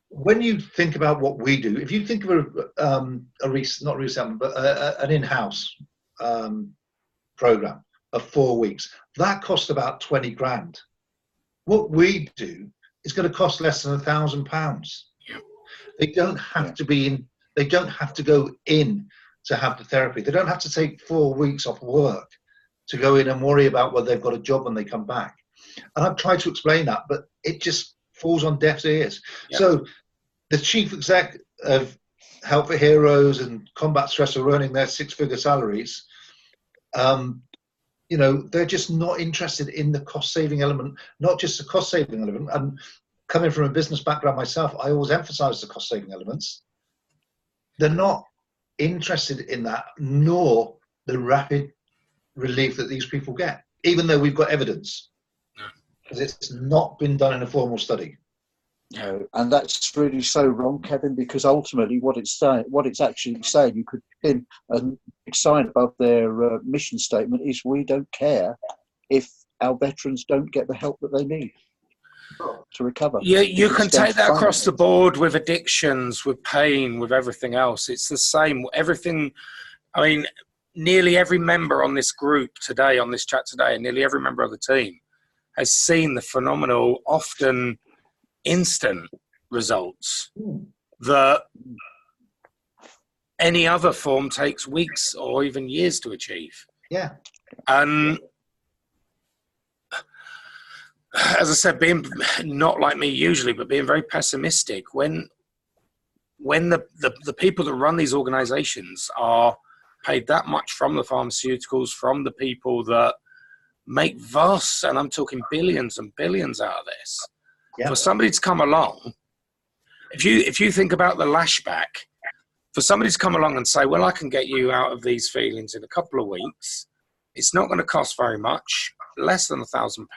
when you think about what we do, if you think of not resettlement, but an in-house program of 4 weeks, that cost about 20 grand. What we do is going to cost less than £1,000. They don't have to be in. They don't have to go in to have the therapy. They don't have to take 4 weeks off work to go in and worry about whether they've got a job when they come back. And I've tried to explain that, but it just falls on deaf ears. Yeah. So the chief exec of Help for Heroes and Combat Stress are earning their 6-figure salaries. You know, they're just not interested in the cost-saving element, not just the cost-saving element. And coming from a business background myself, I always emphasize the cost-saving elements. They're not interested in that, nor the rapid relief that these people get, even though we've got evidence, because it's not been done in a formal study. No, and that's really so wrong, Kevin, because ultimately what it's actually saying, you could pin a sign above their mission statement, is we don't care if our veterans don't get the help that they need to recover. Yeah, you can take that across the board with addictions, with pain, with everything else. It's the same. Everything, I mean, nearly every member on this group today, on this chat today, and nearly every member of the team has seen the phenomenal, often instant results that any other form takes weeks or even years to achieve. Yeah. And as I said, being not like me usually, but being very pessimistic, when the people that run these organizations are paid that much from the pharmaceuticals, from the people that make vast, and I'm talking billions and billions out of this, for somebody to come along, if you think about the lashback, for somebody to come along and say, well, I can get you out of these feelings in a couple of weeks, it's not going to cost very much, less than £1,000.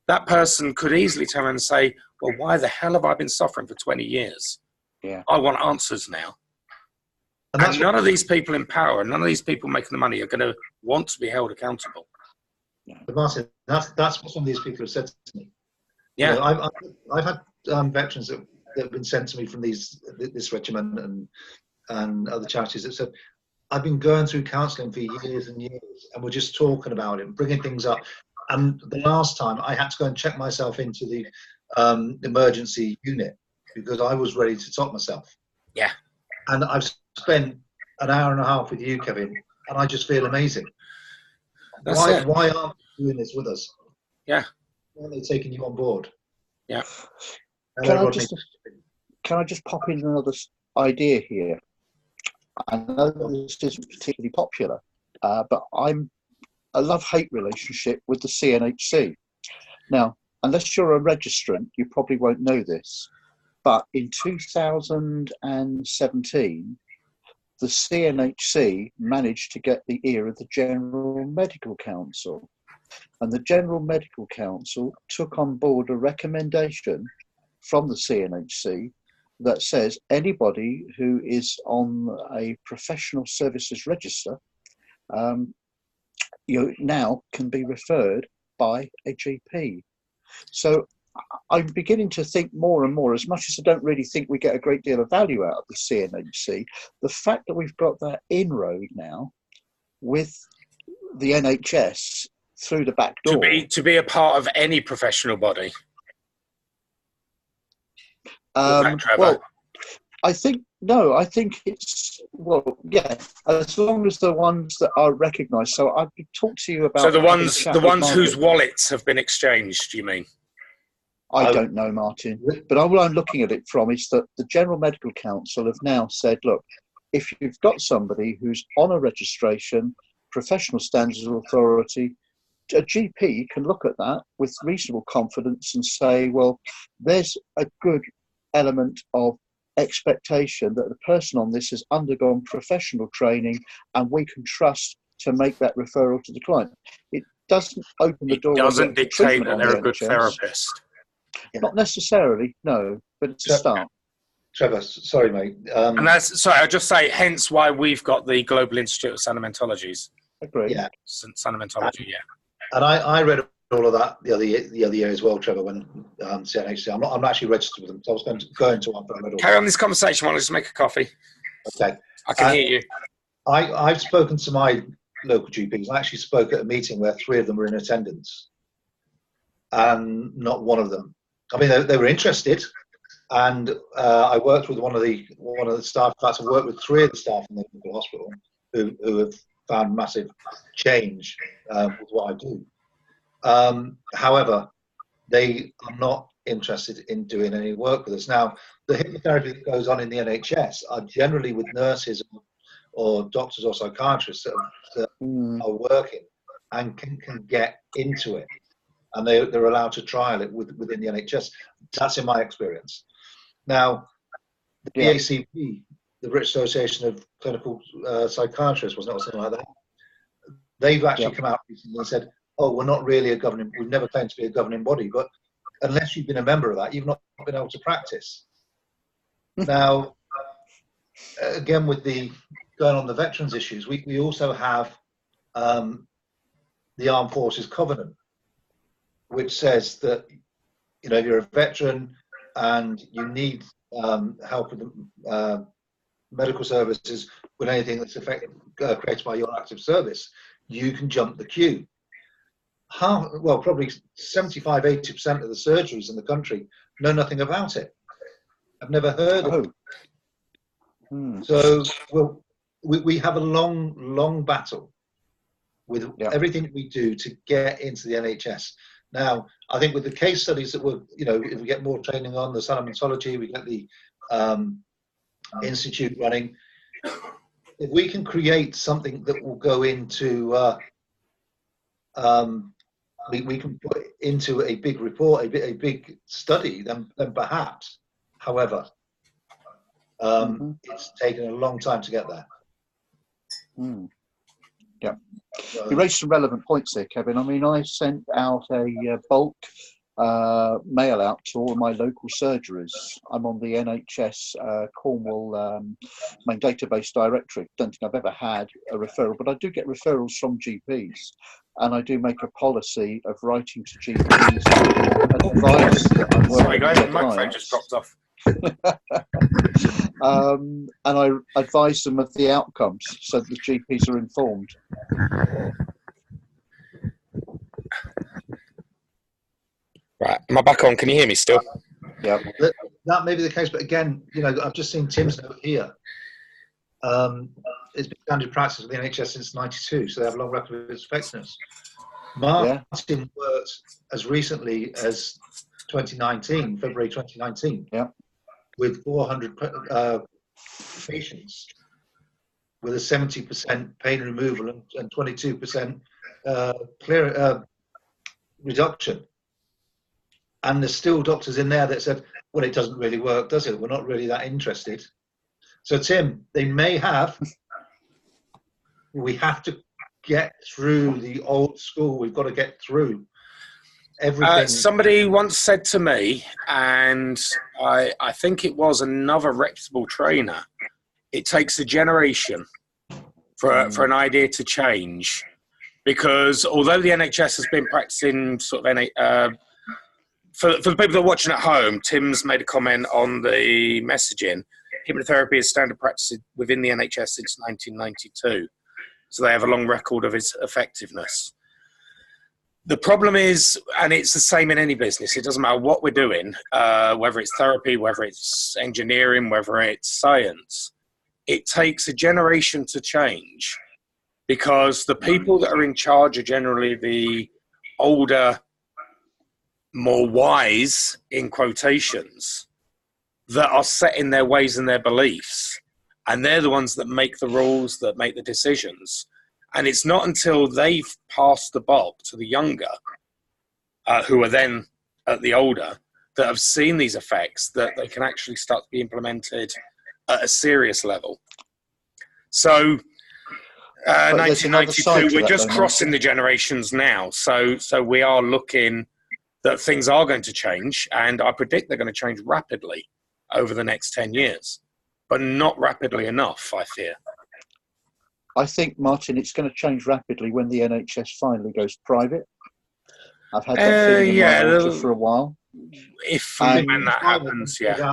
That person could easily turn around and say, well, why the hell have I been suffering for 20 years? Yeah. I want answers now. And none of these people in power, none of these people making the money are going to want to be held accountable. But Martin, that's what some of these people have said to me. Yeah. You know, I've had veterans that have been sent to me from this regiment and other charities that said, I've been going through counselling for years and years, and we're just talking about it, bringing things up. And the last time I had to go and check myself into the emergency unit because I was ready to top myself. Yeah. And I've spent an hour and a half with you, Kevin, and I just feel amazing. Why aren't you doing this with us? Yeah. Why aren't they taking you on board? Yeah. Can I just pop in another idea here? I know this isn't particularly popular, but I'm a love-hate relationship with the CNHC. Now, unless you're a registrant, you probably won't know this, but in 2017, the CNHC managed to get the ear of the General Medical Council. And the General Medical Council took on board a recommendation from the CNHC that says anybody who is on a professional services register now can be referred by a GP. So I'm beginning to think more and more, as much as I don't really think we get a great deal of value out of the CNHC, the fact that we've got that inroad now with the NHS through the back door. To be a part of any professional body. Well, I think it's, well, yeah, as long as the ones that are recognised. So I could talk to you about. So the ones whose wallets have been exchanged, you mean? I don't know, Martin, but all I'm looking at it from is that the General Medical Council have now said, look, if you've got somebody who's on a registration, professional standards of authority, a GP can look at that with reasonable confidence and say, well, there's a good element of expectation that the person on this has undergone professional training and we can trust to make that referral to the client. It doesn't open the door. It doesn't dictate that they're a good therapist. Not necessarily, no, but it's a start. Trevor, sorry, mate. And that's, sorry, I'll just say, hence why we've got the Global Institute of Sanomentologies. Agreed. Yeah. Sanomentology, yeah. And I read all of that the other year as well, Trevor, when CNHC. I'm not actually registered with them, so I was going to one, but I read all. Carry on this conversation while I just make a coffee. Okay. I can hear you. I've spoken to my local GPs. I actually spoke at a meeting where 3 of them were in attendance, and not one of them. I mean, they were interested, and I worked with one of the staff. In fact, I've worked with 3 of the staff in the local hospital who have found massive change with what I do. However, they are not interested in doing any work with us. Now, the hypnotherapy that goes on in the NHS are generally with nurses or doctors or psychiatrists that are working and can get into it, and they're allowed to trial it within the NHS. That's in my experience. Now, the BACP, the British Association of Clinical Psychiatrists, was not something like that. They've actually come out recently and said, oh, we're not really we've never claimed to be a governing body, but unless you've been a member of that, you've not been able to practice. Now, again, with going on the veterans issues, we also have the Armed Forces Covenant, which says that, you know, if you're a veteran and you need help with the medical services with anything that's created by your active service, you can jump the queue. Probably 75-80% of the surgeries in the country know nothing about it. I've never heard of it. So we have a long battle with everything we do to get into the NHS. Now, I think with the case studies that if we get more training on the Sanomentology, we get the institute running. If we can create something that will go into we can put into a big report, a big study, then perhaps. However, it's taken a long time to get there. Yeah, you raised some relevant points there, Kevin. I mean, I sent out a bulk mail out to all my local surgeries. I'm on the NHS Cornwall main database directory. Don't think I've ever had a referral, but I do get referrals from GPs, and I do make a policy of writing to GPs and advice that I'm working with their the microphone just dropped off. And I advise them of the outcomes so that the GPs are informed. Right, am I back on? Can you hear me still? Yeah. That may be the case, but again, I've just seen Tim's note here. It's been standard practice with the NHS since '92, so they have a long record of its effectiveness. Martin worked as recently as 2019, February 2019, with 400 patients with a 70% pain removal and 22% reduction. And there's still doctors in there that said, well, it doesn't really work, does it? We're not really that interested. So, Tim, they may have. We have to get through the old school. We've got to get through everything. Somebody once said to me, and I think it was another reputable trainer, it takes a generation for an idea to change. Because although the NHS has been practicing sort of for the people that are watching at home, Tim's made a comment on the messaging. Hypnotherapy is standard practice within the NHS since 1992. So they have a long record of its effectiveness. The problem is, and it's the same in any business, it doesn't matter what we're doing, whether it's therapy, whether it's engineering, whether it's science, it takes a generation to change, because the people that are in charge are generally the older, more wise, in quotations, that are set in their ways and their beliefs. And they're the ones that make the rules, that make the decisions. And it's not until they've passed the bob to the younger, who are then at the older, that have seen these effects, that they can actually start to be implemented at a serious level. So, 1992, we're just crossing the generations now. So we are looking that things are going to change, and I predict they're going to change rapidly over the next 10 years, but not rapidly enough, I fear. I think, Martin, it's going to change rapidly when the NHS finally goes private. I've had that feeling in my water for a while. If and when that happens, yeah.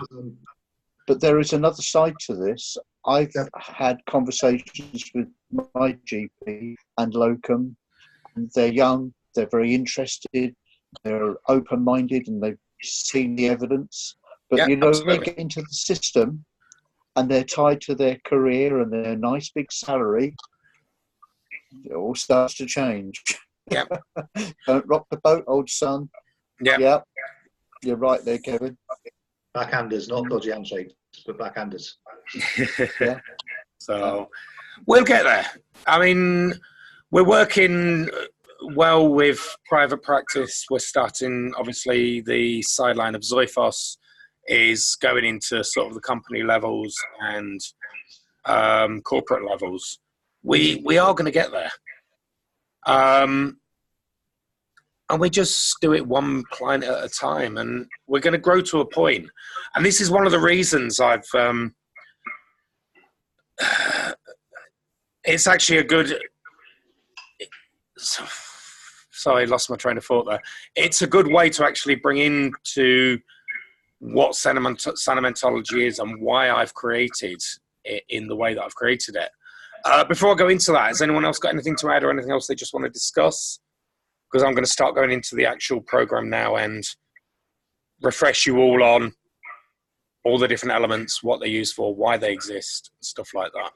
But there is another side to this. I've had conversations with my GP and locum. And they're young, they're very interested, they're open-minded, and they've seen the evidence. But, they get into the system, and they're tied to their career and their nice big salary, it all starts to change. Yeah. Don't rock the boat, old son. Yeah. You're right there, Kevin. Backhanders, not dodgy handshakes, but backhanders. Yeah. So we'll get there. I mean, we're working well with private practice. We're starting, obviously, the sideline of Zoifos is going into sort of the company levels and corporate levels. We are going to get there. And we just do it one client at a time, and we're going to grow to a point. And this is one of the reasons I've it's actually a good, sorry, I lost my train of thought there. It's a good way to actually bring into what Sanomentology is and why I've created it in the way that I've created it. Before I go into that, has anyone else got anything to add or anything else they just want to discuss? Because I'm going to start going into the actual program now and refresh you all on all the different elements, what they're used for, why they exist, stuff like that.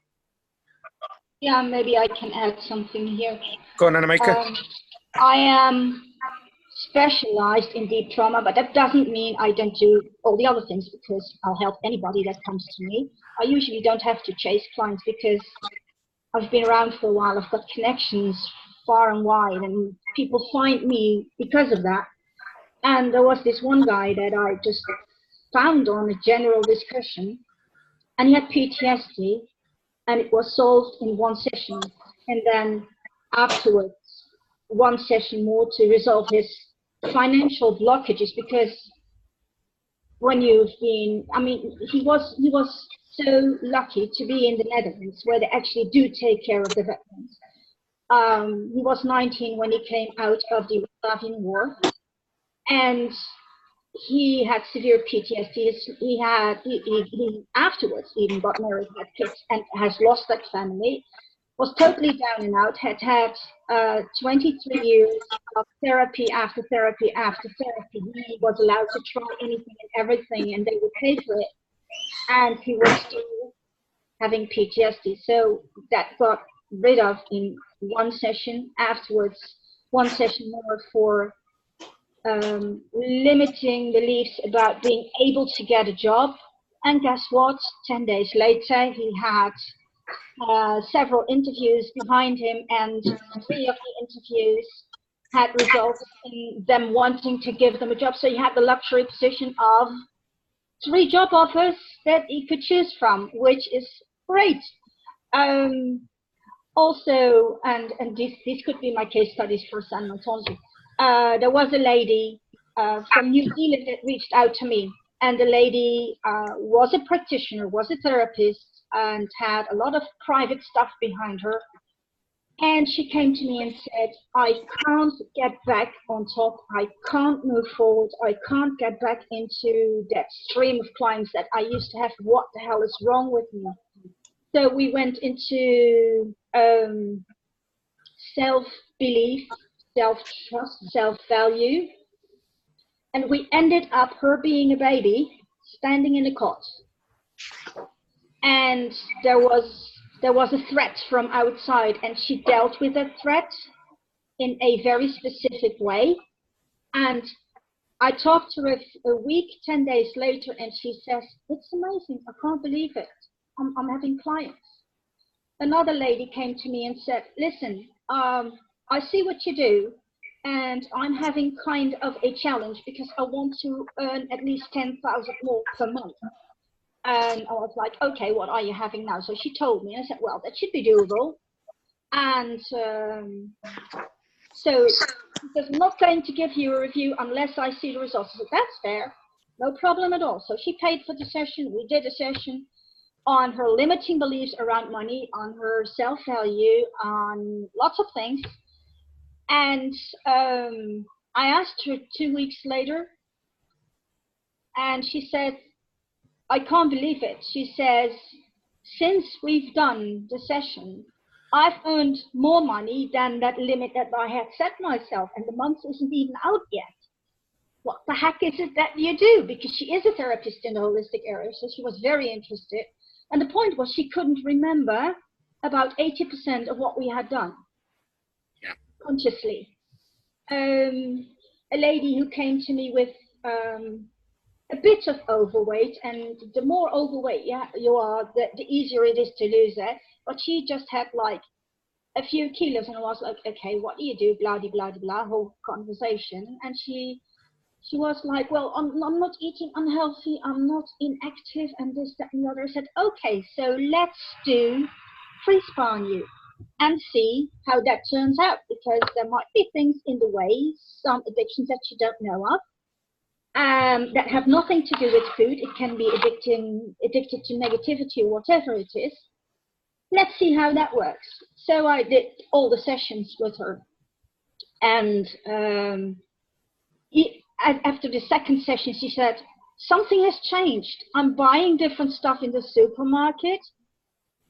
Yeah, maybe I can add something here. Go on, Anamika. I am specialized in deep trauma, but that doesn't mean I don't do all the other things, because I'll help anybody that comes to me. I usually don't have to chase clients because I've been around for a while. I've got connections far and wide, and people find me because of that. And there was this one guy that I just found on a general discussion, and he had PTSD, and it was solved in one session. And then afterwards, one session more to resolve his financial blockages, because when you've been, I mean, he was so lucky to be in the Netherlands, where they actually do take care of the veterans. He was 19 when he came out of the Yugoslavian war, and he had severe PTSD. He afterwards even got married, had kids, and has lost that family. Was totally down and out. Had 23 years of therapy after therapy after therapy. He was allowed to try anything and everything, and they would pay for it. And he was still having PTSD. So that got rid of in one session. Afterwards, one session more for limiting beliefs about being able to get a job. And guess what? 10 days later, he had several interviews behind him, and 3 of the interviews had resulted in them wanting to give them a job. So he had the luxury position of 3 job offers that he could choose from, which is great. Also, and this could be my case studies for Sanomentology. There was a lady from New Zealand that reached out to me, and the lady was a practitioner, was a therapist, and had a lot of private stuff behind her. And she came to me and said, I can't get back on top. I can't move forward. I can't get back into that stream of clients that I used to have. What the hell is wrong with me? So we went into self-belief, self-trust, self-value. And we ended up her being a baby, standing in a cot. And there was a threat from outside, and she dealt with that threat in a very specific way. And I talked to her a week, 10 days later, and she says, "It's amazing, I can't believe it. I'm having clients." Another lady came to me and said, "Listen, I see what you do, and I'm having kind of a challenge because I want to earn at least 10,000 more per month." And I was like, "Okay, what are you having now?" So she told me, and I said, "Well, that should be doable." And so she says, "I'm not going to give you a review unless I see the results." I said, "That's fair, no problem at all." So she paid for the session. We did a session on her limiting beliefs around money, on her self-value, on lots of things. And I asked her 2 weeks later, and she said, "I can't believe it." She says, "Since we've done the session, I've earned more money than that limit that I had set myself, and the month isn't even out yet. What the heck is it that you do?" Because she is a therapist in the holistic area, so she was very interested. And the point was, she couldn't remember about 80% of what we had done consciously. A lady who came to me with a bit of overweight, and the more overweight you are, the easier it is to lose it. But she just had like a few kilos, and I was like, "Okay, what do you do?" Blah, blah, blah, blah, whole conversation. And she was like, "Well, I'm not eating unhealthy, I'm not inactive, and this, that, and the other." I said, "Okay, so let's do free spa on you and see how that turns out, because there might be things in the way, some addictions that you don't know of, that have nothing to do with food. It can be addicted to negativity or whatever it is. Let's see how that works." So I did all the sessions with her, and after the second session, she said, "Something has changed. I'm buying different stuff in the supermarket.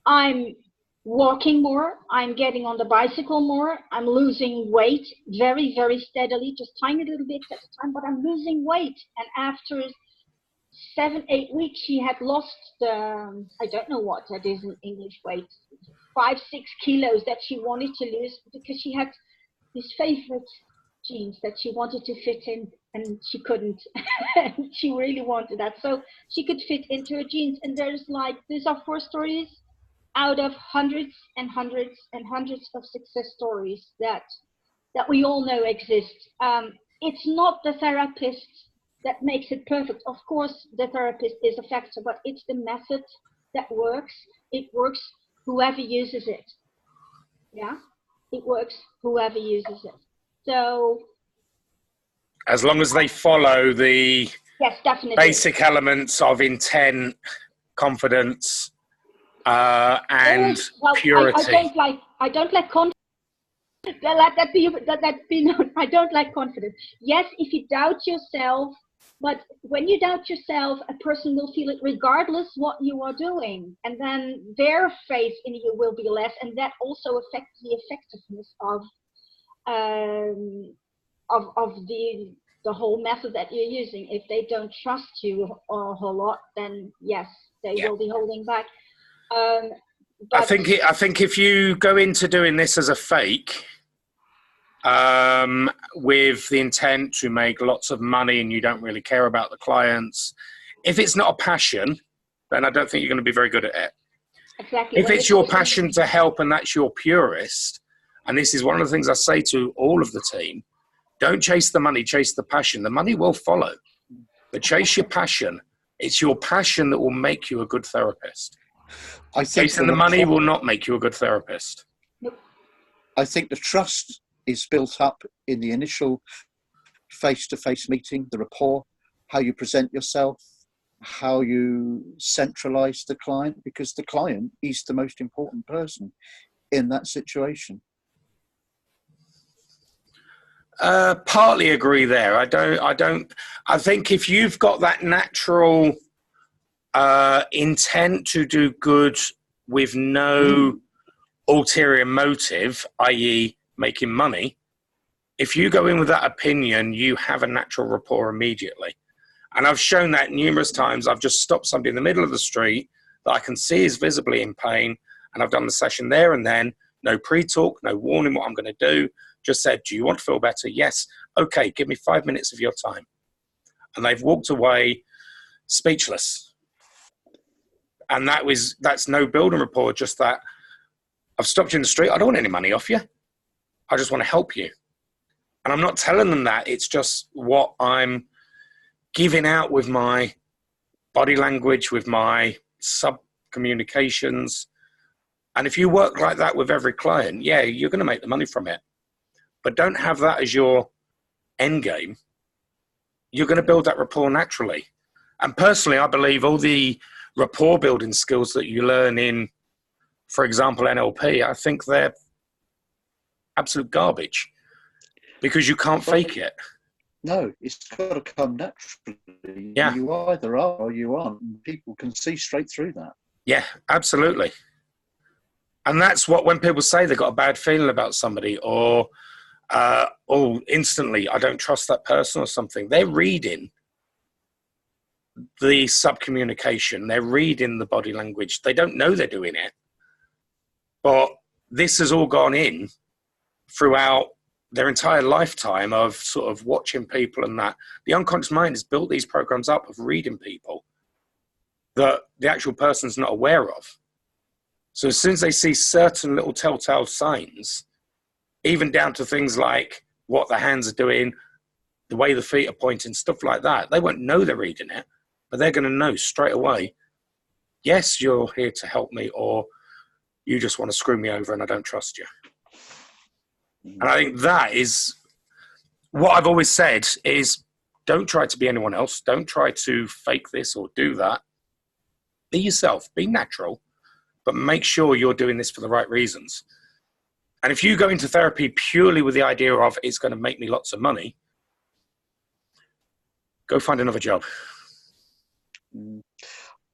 I'm walking more. I'm getting on the bicycle more. I'm losing weight very, very steadily, just tiny little bits at a time, but I'm losing weight." And after 7-8 weeks, she had lost I don't know what that is in English weight, 5-6 kilos that she wanted to lose, because she had these favorite jeans that she wanted to fit in, and she couldn't. She really wanted that, so she could fit into her jeans. And these are 4 stories out of hundreds and hundreds and hundreds of success stories that we all know exist. It's not the therapist that makes it perfect. Of course, the therapist is a factor, but it's the method that works. It works whoever uses it. Yeah, it works whoever uses it. So, as long as they follow the basic elements of intent, confidence, and purity. I don't like confidence. That be known. I don't like confidence. Yes, if you doubt yourself, but when you doubt yourself, a person will feel it regardless what you are doing, and then their faith in you will be less, and that also affects the effectiveness of the whole method that you're using. If they don't trust you a whole lot, then yes, they will be holding back. I think if you go into doing this as a fake, with the intent to make lots of money, and you don't really care about the clients, if it's not a passion, then I don't think you're going to be very good at it. Exactly. If it's your passion to help, and that's your purist, and this is one of the things I say to all of the team, don't chase the money, chase the passion. The money will follow, but chase your passion. It's your passion that will make you a good therapist. Chasing the money will not make you a good therapist. I think the trust is built up in the initial face-to-face meeting, the rapport, how you present yourself, how you centralize the client, because the client is the most important person in that situation. Partly agree there. I think if you've got that natural intent to do good with no ulterior motive, i.e. making money, if you go in with that opinion, you have a natural rapport immediately. And I've shown that numerous times. I've just stopped somebody in the middle of the street that I can see is visibly in pain, and I've done the session there and then. No pre-talk, no warning what I'm going to do. Just said, do you want to feel better? Yes. Okay, give me 5 minutes of your time. And they've walked away speechless. And that's no building rapport, just that I've stopped you in the street. I don't want any money off you. I just want to help you. And I'm not telling them that. It's just what I'm giving out with my body language, with my sub-communications. And if you work like that with every client, yeah, you're going to make the money from it. But don't have that as your end game. You're going to build that rapport naturally. And personally, I believe all the rapport building skills that you learn in, for example, NLP, I think they're absolute garbage because you can't fake it. No, it's got to come naturally. Yeah. You either are or you aren't. And people can see straight through that. Yeah, absolutely. And that's what, when people say they've got a bad feeling about somebody or instantly, I don't trust that person or something, they're reading the sub-communication. They're reading the body language. They don't know they're doing it. But this has all gone in throughout their entire lifetime of sort of watching people and that. The unconscious mind has built these programs up of reading people that the actual person's not aware of. So as soon as they see certain little telltale signs, even down to things like what the hands are doing, the way the feet are pointing, stuff like that, they won't know they're reading it, but they're going to know straight away, yes, you're here to help me, or you just want to screw me over and I don't trust you. And I think that is what I've always said is, don't try to be anyone else. Don't try to fake this or do that. Be yourself, be natural, but make sure you're doing this for the right reasons. And if you go into therapy purely with the idea of it's going to make me lots of money, go find another job.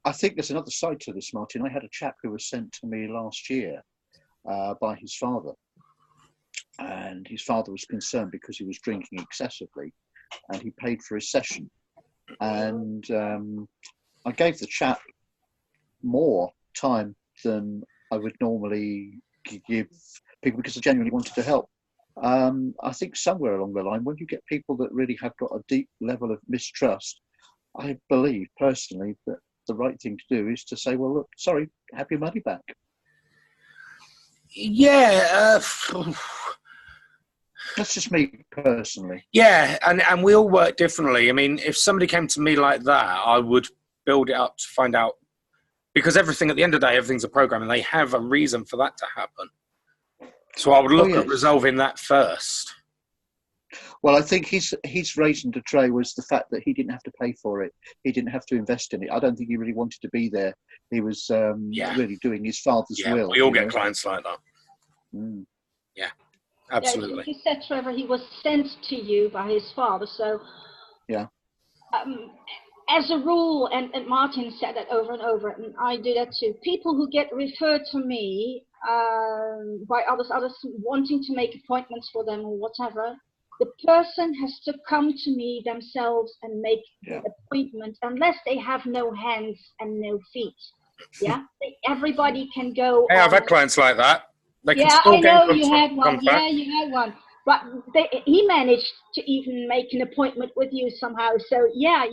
I think there's another side to this, Martin. I had a chap who was sent to me last year by his father. And his father was concerned because he was drinking excessively and he paid for his session. And I gave the chap more time than I would normally give people because I genuinely wanted to help. I think somewhere along the line, when you get people that really have got a deep level of mistrust, I believe personally that the right thing to do is to say, well, look, sorry, have your money back. Yeah. That's just me personally. Yeah, and we all work differently. I mean, if somebody came to me like that, I would build it up to find out, because everything, at the end of the day, everything's a program and they have a reason for that to happen. So I would look at resolving that first. Well, I think his reason to try was the fact that he didn't have to pay for it. He didn't have to invest in it. I don't think he really wanted to be there. He was really doing his father's will. We all get clients like that. Mm. Yeah, absolutely. Yeah, you said, Trevor, he was sent to you by his father. So, yeah. As a rule, and Martin said that over and over, and I do that too, people who get referred to me by others wanting to make appointments for them or whatever, the person has to come to me themselves and make the appointment, unless they have no hands and no feet. Yeah, everybody can go. Hey, I've had clients like that. They can yeah, still I know you had one. Yeah, you had one. But he managed to even make an appointment with you somehow. So yeah,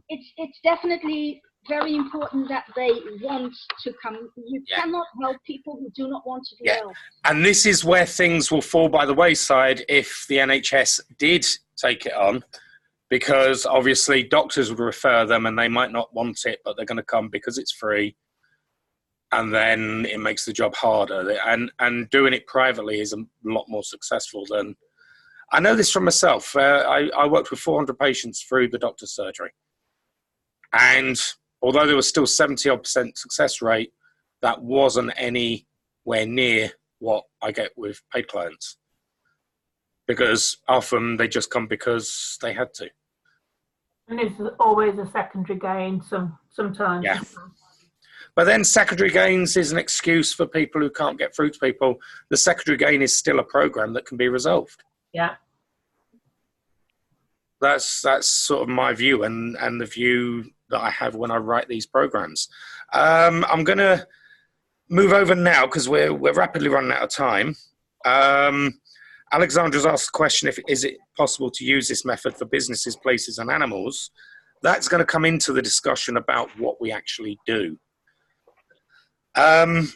it's definitely very important that they want to come. You cannot help people who do not want to be helped. And this is where things will fall by the wayside if the NHS did take it on, because obviously doctors would refer them and they might not want it, but they're going to come because it's free. And then it makes the job harder. And doing it privately is a lot more successful than... I know this from myself. I worked with 400 patients through the doctor's surgery. And although there was still 70-odd% success rate, that wasn't anywhere near what I get with paid clients. Because often they just come because they had to. And there's always a secondary gain sometimes. Yeah. But then secondary gains is an excuse for people who can't get through to people. The secondary gain is still a program that can be resolved. Yeah. That's sort of my view and the view that I have when I write these programs. I'm going to move over now because we're rapidly running out of time. Alexandra's asked the question, is it possible to use this method for businesses, places and animals? That's going to come into the discussion about what we actually do. And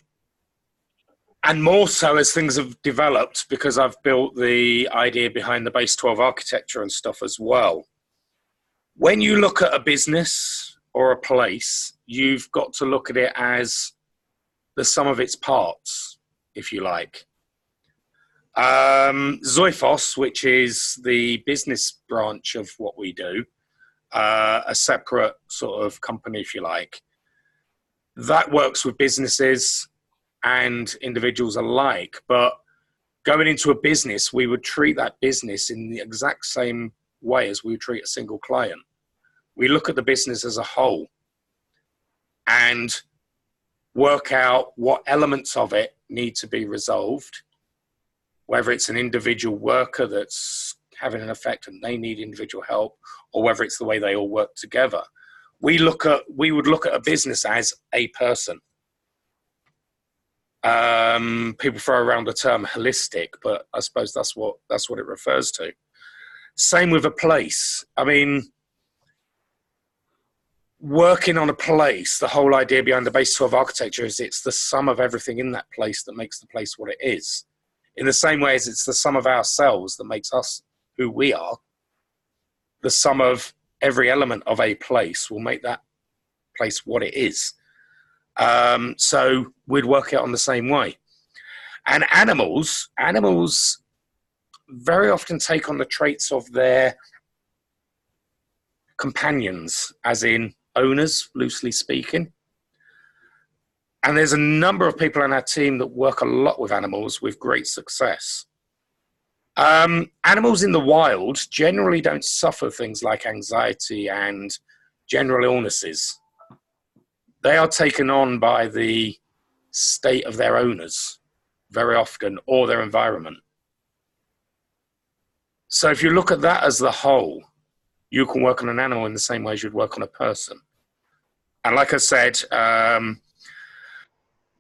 more so as things have developed, because I've built the idea behind the base 12 architecture and stuff as well. When you look at a business or a place, you've got to look at it as the sum of its parts, if you like. Zoifos, which is the business branch of what we do, a separate sort of company, if you like, that works with businesses and individuals alike. But going into a business, we would treat that business in the exact same way as we would treat a single client. We look at the business as a whole and work out what elements of it need to be resolved, whether it's an individual worker that's having an effect and they need individual help, or whether it's the way they all work together. We would look at a business as a person. People throw around the term holistic, but I suppose that's what it refers to. Same with a place. I mean, working on a place, the whole idea behind the base 12 architecture is it's the sum of everything in that place that makes the place what it is. In the same way as it's the sum of ourselves that makes us who we are, the sum of every element of a place will make that place what it is. So we'd work it on the same way. And animals very often take on the traits of their companions, as in owners, loosely speaking. And there's a number of people on our team that work a lot with animals with great success. Animals in the wild generally don't suffer things like anxiety and general illnesses. They are taken on by the state of their owners very often, or their environment. So if you look at that as the whole, you can work on an animal in the same way as you'd work on a person. And like I said,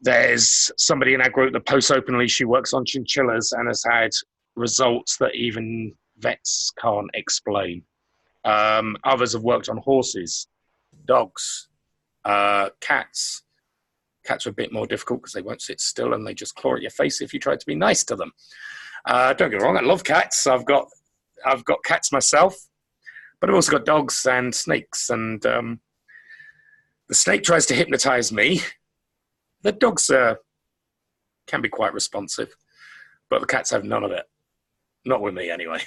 there's somebody in our group that posts openly she works on chinchillas and has had results that even vets can't explain. Others have worked on horses, dogs, cats. Cats are a bit more difficult because they won't sit still and they just claw at your face if you try to be nice to them. Don't get me wrong, I love cats. I've got cats myself, but I've also got dogs and snakes. And the snake tries to hypnotize me. The dogs can be quite responsive, but the cats have none of it. Not with me, anyway.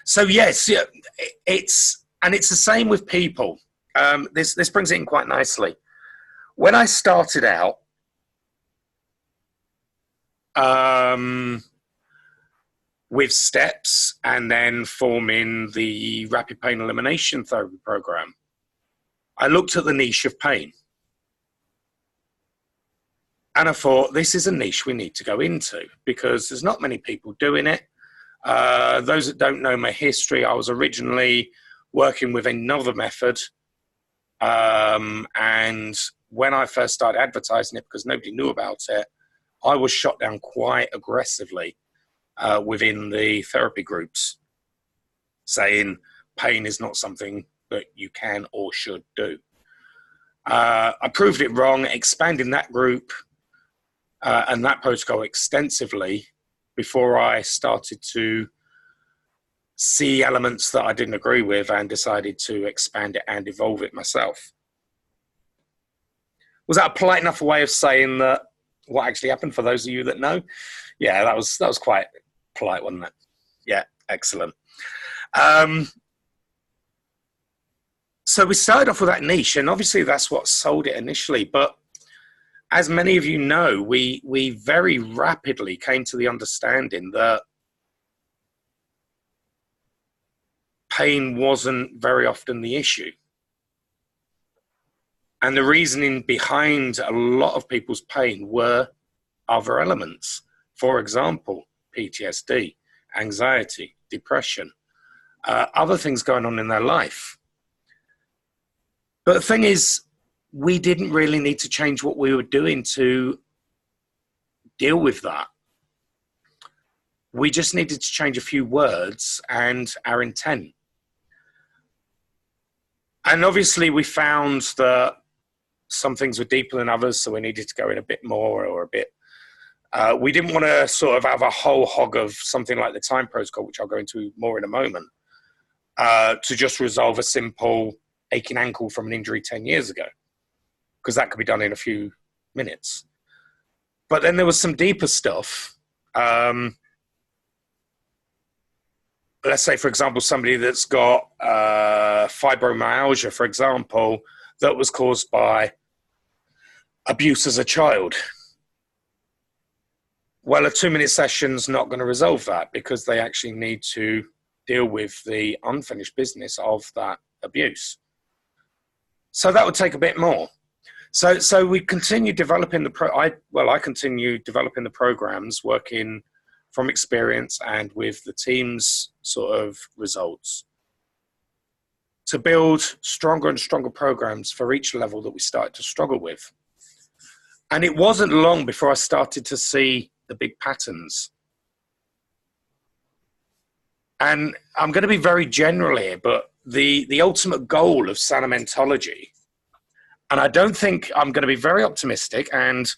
So yes, yeah, it's the same with people. This brings it in quite nicely. When I started out, with steps and then forming the rapid pain elimination therapy program, I looked at the niche of pain. And I thought, this is a niche we need to go into because there's not many people doing it. Those that don't know my history, I was originally working with another method. And when I first started advertising it, because nobody knew about it, I was shot down quite aggressively within the therapy groups, saying pain is not something that you can or should do. I proved it wrong, expanding that group and that protocol extensively before I started to see elements that I didn't agree with and decided to expand it and evolve it myself. Was that a polite enough way of saying that what actually happened for those of you that know? Yeah, that was quite polite, wasn't it? Yeah, excellent. So we started off with that niche, and obviously that's what sold it initially. But as many of you know, we very rapidly came to the understanding that pain wasn't very often the issue. And the reasoning behind a lot of people's pain were other elements. For example, PTSD, anxiety, depression, other things going on in their life. But the thing is, we didn't really need to change what we were doing to deal with that. We just needed to change a few words and our intent. And obviously we found that some things were deeper than others, so we needed to go in a bit more or a bit. We didn't want to sort of have a whole hog of something like the time protocol, which I'll go into more in a moment, to just resolve a simple aching ankle from an injury 10 years ago, because that could be done in a few minutes. But then there was some deeper stuff. Let's say, for example, somebody that's got fibromyalgia, for example, that was caused by abuse as a child. Well, a 2-minute session's not going to resolve that, because they actually need to deal with the unfinished business of that abuse. So that would take a bit more. So we continue developing I continue developing the programs, working from experience and with the team's sort of results, to build stronger and stronger programs for each level that we started to struggle with. And it wasn't long before I started to see the big patterns. And I'm going to be very general here, but the ultimate goal of Sanomentology, and I don't think I'm going to be very optimistic, and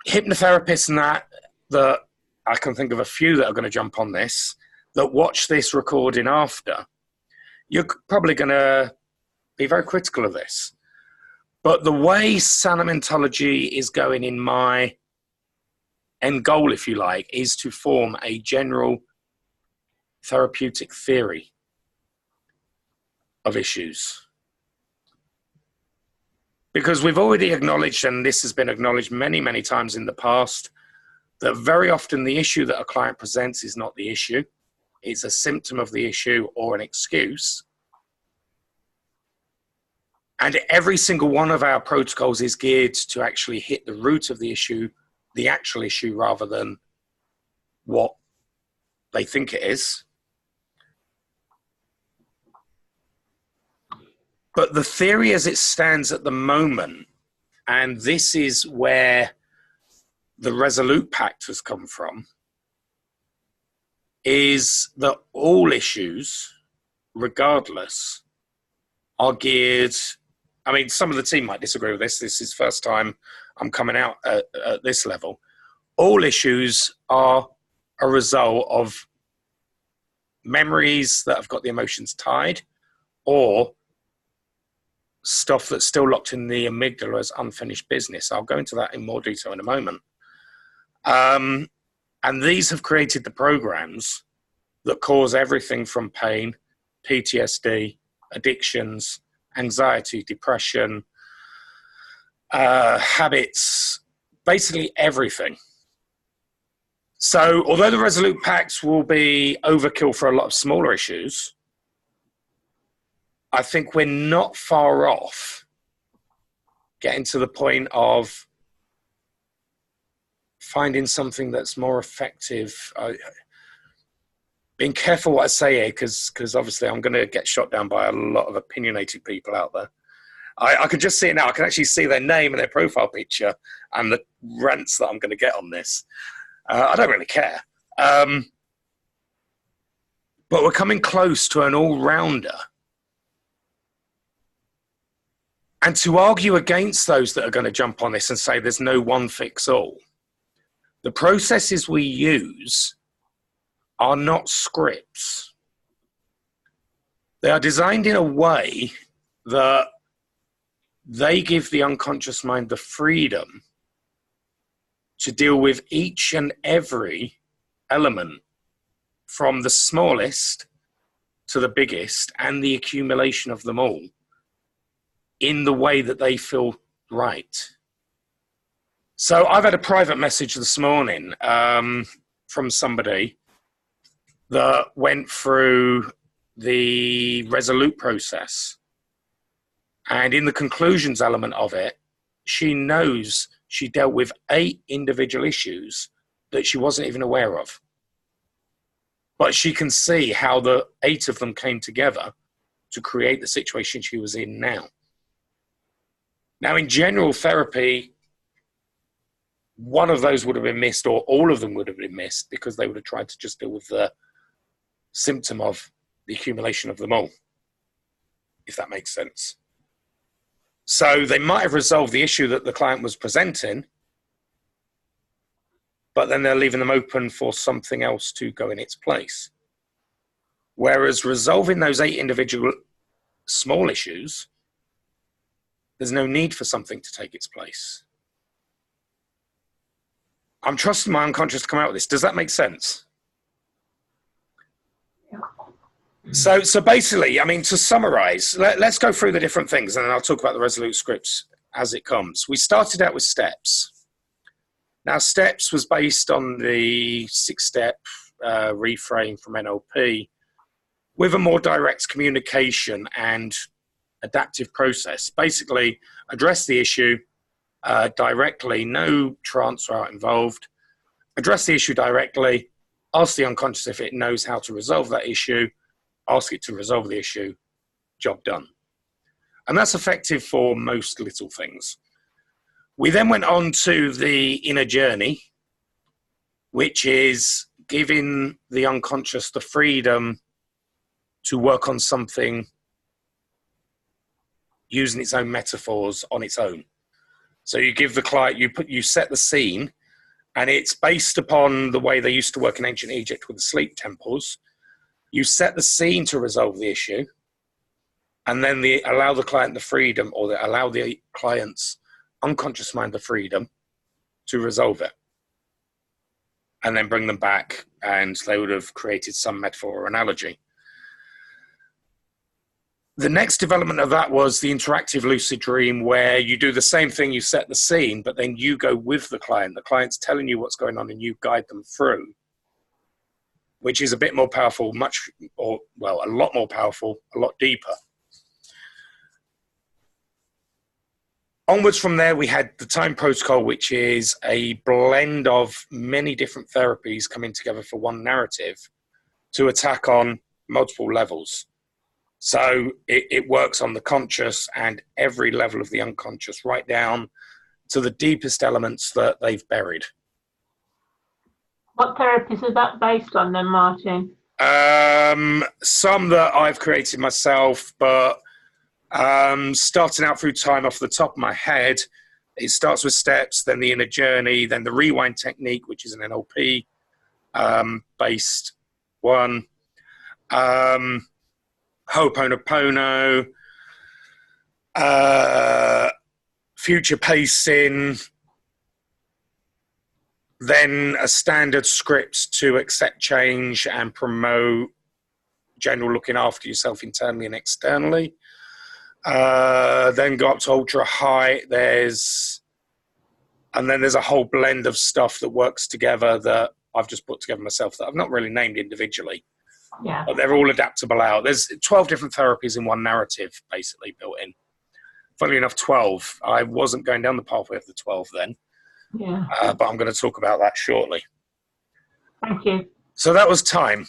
hypnotherapists and that I can think of a few that are going to jump on this, that watch this recording after, you're probably going to be very critical of this. But the way Sanomentology is going, in my end goal, if you like, is to form a general therapeutic theory of issues. Because we've already acknowledged, and this has been acknowledged many, many times in the past, that very often the issue that a client presents is not the issue. It's a symptom of the issue or an excuse. And every single one of our protocols is geared to actually hit the root of the issue, the actual issue, rather than what they think it is. But the theory as it stands at the moment, and this is where the Resolute Pact has come from, is that all issues, regardless, are geared. I mean, some of the team might disagree with this. This is the first time I'm coming out at this level. All issues are a result of memories that have got the emotions tied, or stuff that's still locked in the amygdala as unfinished business. I'll go into that in more detail in a moment. And these have created the programs that cause everything from pain, PTSD, addictions, anxiety, depression, habits, basically everything. So although the Resolute Pacts will be overkill for a lot of smaller issues, I think we're not far off getting to the point of finding something that's more effective. Being careful what I say here, because obviously I'm going to get shot down by a lot of opinionated people out there. I can just see it now. I can actually see their name and their profile picture and the rants that I'm going to get on this. I don't really care. But we're coming close to an all-rounder. And to argue against those that are going to jump on this and say there's no one fix all, the processes we use are not scripts. They are designed in a way that they give the unconscious mind the freedom to deal with each and every element, from the smallest to the biggest, and the accumulation of them all, in the way that they feel right. So I've had a private message this morning from somebody that went through the Resolute process And in the conclusions element of it, she knows she dealt with 8 individual issues that she wasn't even aware of. But she can see how the 8 of them came together to create the situation she was in now. Now, in general therapy, one of those would have been missed, or all of them would have been missed, because they would have tried to just deal with the symptom of the accumulation of them all, if that makes sense. So they might have resolved the issue that the client was presenting, but then they're leaving them open for something else to go in its place. Whereas resolving those 8 individual small issues, there's no need for something to take its place. I'm trusting my unconscious to come out with this. Does that make sense? So basically, I mean, to summarize, let's go through the different things, and then I'll talk about the Resolute scripts as it comes. We started out with steps. Now, steps was based on the 6-step reframe from NLP with a more direct communication and adaptive process. Basically, address the issue directly, no trance route involved. Address the issue directly, ask the unconscious if it knows how to resolve that issue, ask it to resolve the issue, job done. And that's effective for most little things. We then went on to the inner journey, which is giving the unconscious the freedom to work on something using its own metaphors on its own. So you give the client, you set the scene, and it's based upon the way they used to work in ancient Egypt with the sleep temples. You set the scene to resolve the issue, and then allow the client the freedom, or allow the client's unconscious mind the freedom to resolve it. And then bring them back, and they would have created some metaphor or analogy. The next development of that was the interactive lucid dream, where you do the same thing, you set the scene, but then you go with the client. The client's telling you what's going on, and you guide them through, which is a bit more powerful, a lot more powerful, a lot deeper. Onwards from there, we had the time protocol, which is a blend of many different therapies coming together for one narrative to attack on multiple levels. So it works on the conscious and every level of the unconscious, right down to the deepest elements that they've buried. What therapies is that based on then, Martin? Some that I've created myself, but starting out through time off the top of my head, it starts with steps, then the inner journey, then the rewind technique, which is an NLP based one. Ho'oponopono, future pacing, then a standard script to accept change and promote general looking after yourself internally and externally. Then go up to ultra high. There's a whole blend of stuff that works together that I've just put together myself that I've not really named individually. Yeah. But they're all adaptable out. There's 12 different therapies in one narrative, basically, built in. Funnily enough, 12. I wasn't going down the pathway of the 12 then. Yeah. But I'm going to talk about that shortly. Thank you. So that was time.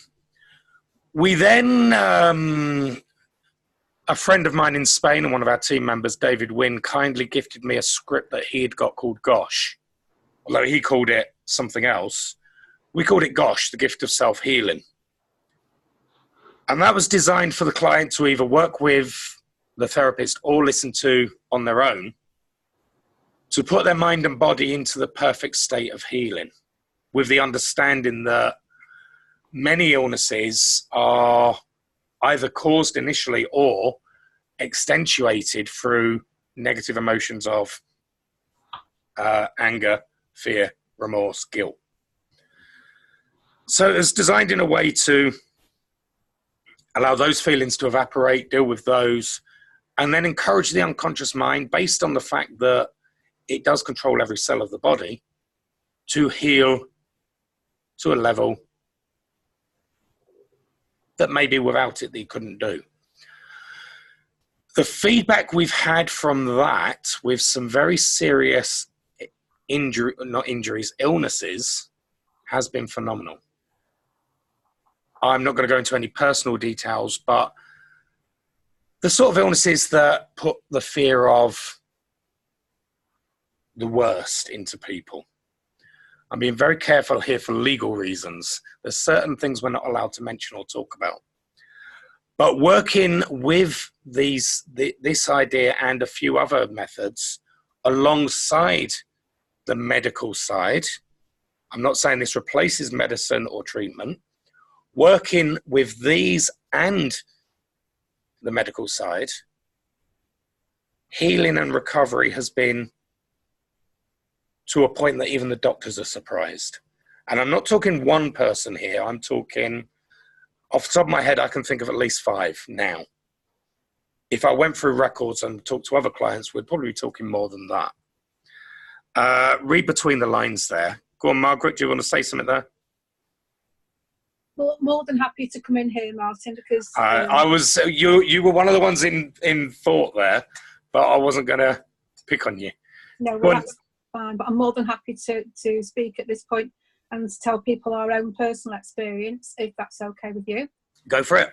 We then, a friend of mine in Spain and one of our team members, David Wynn, kindly gifted me a script that he had got called Gosh. Although he called it something else, we called it Gosh, the gift of self-healing. And that was designed for the client to either work with the therapist or listen to on their own, to put their mind and body into the perfect state of healing, with the understanding that many illnesses are either caused initially or accentuated through negative emotions of anger, fear, remorse, guilt. So it's designed in a way to allow those feelings to evaporate, deal with those, and then encourage the unconscious mind, based on the fact that it does control every cell of the body, to heal to a level that maybe without it they couldn't do. The feedback we've had from that, with some very serious illnesses, has been phenomenal. I'm not going to go into any personal details, but the sort of illnesses that put the fear of the worst into people. I'm being very careful here for legal reasons. There's certain things we're not allowed to mention or talk about. But working with this idea and a few other methods alongside the medical side, I'm not saying this replaces medicine or treatment, working with these and the medical side, healing and recovery has been to a point that even the doctors are surprised. And I'm not talking one person here, I'm talking, off the top of my head, I can think of at least 5 now. If I went through records and talked to other clients, we'd probably be talking more than that. Read between the lines there. Go on, Margaret, do you want to say something there? Well, more than happy to come in here, Martin, because... I was, you were one of the ones in thought there, but I wasn't going to pick on you. No, well, that's fine, but I'm more than happy to speak at this point and to tell people our own personal experience, if that's okay with you. Go for it.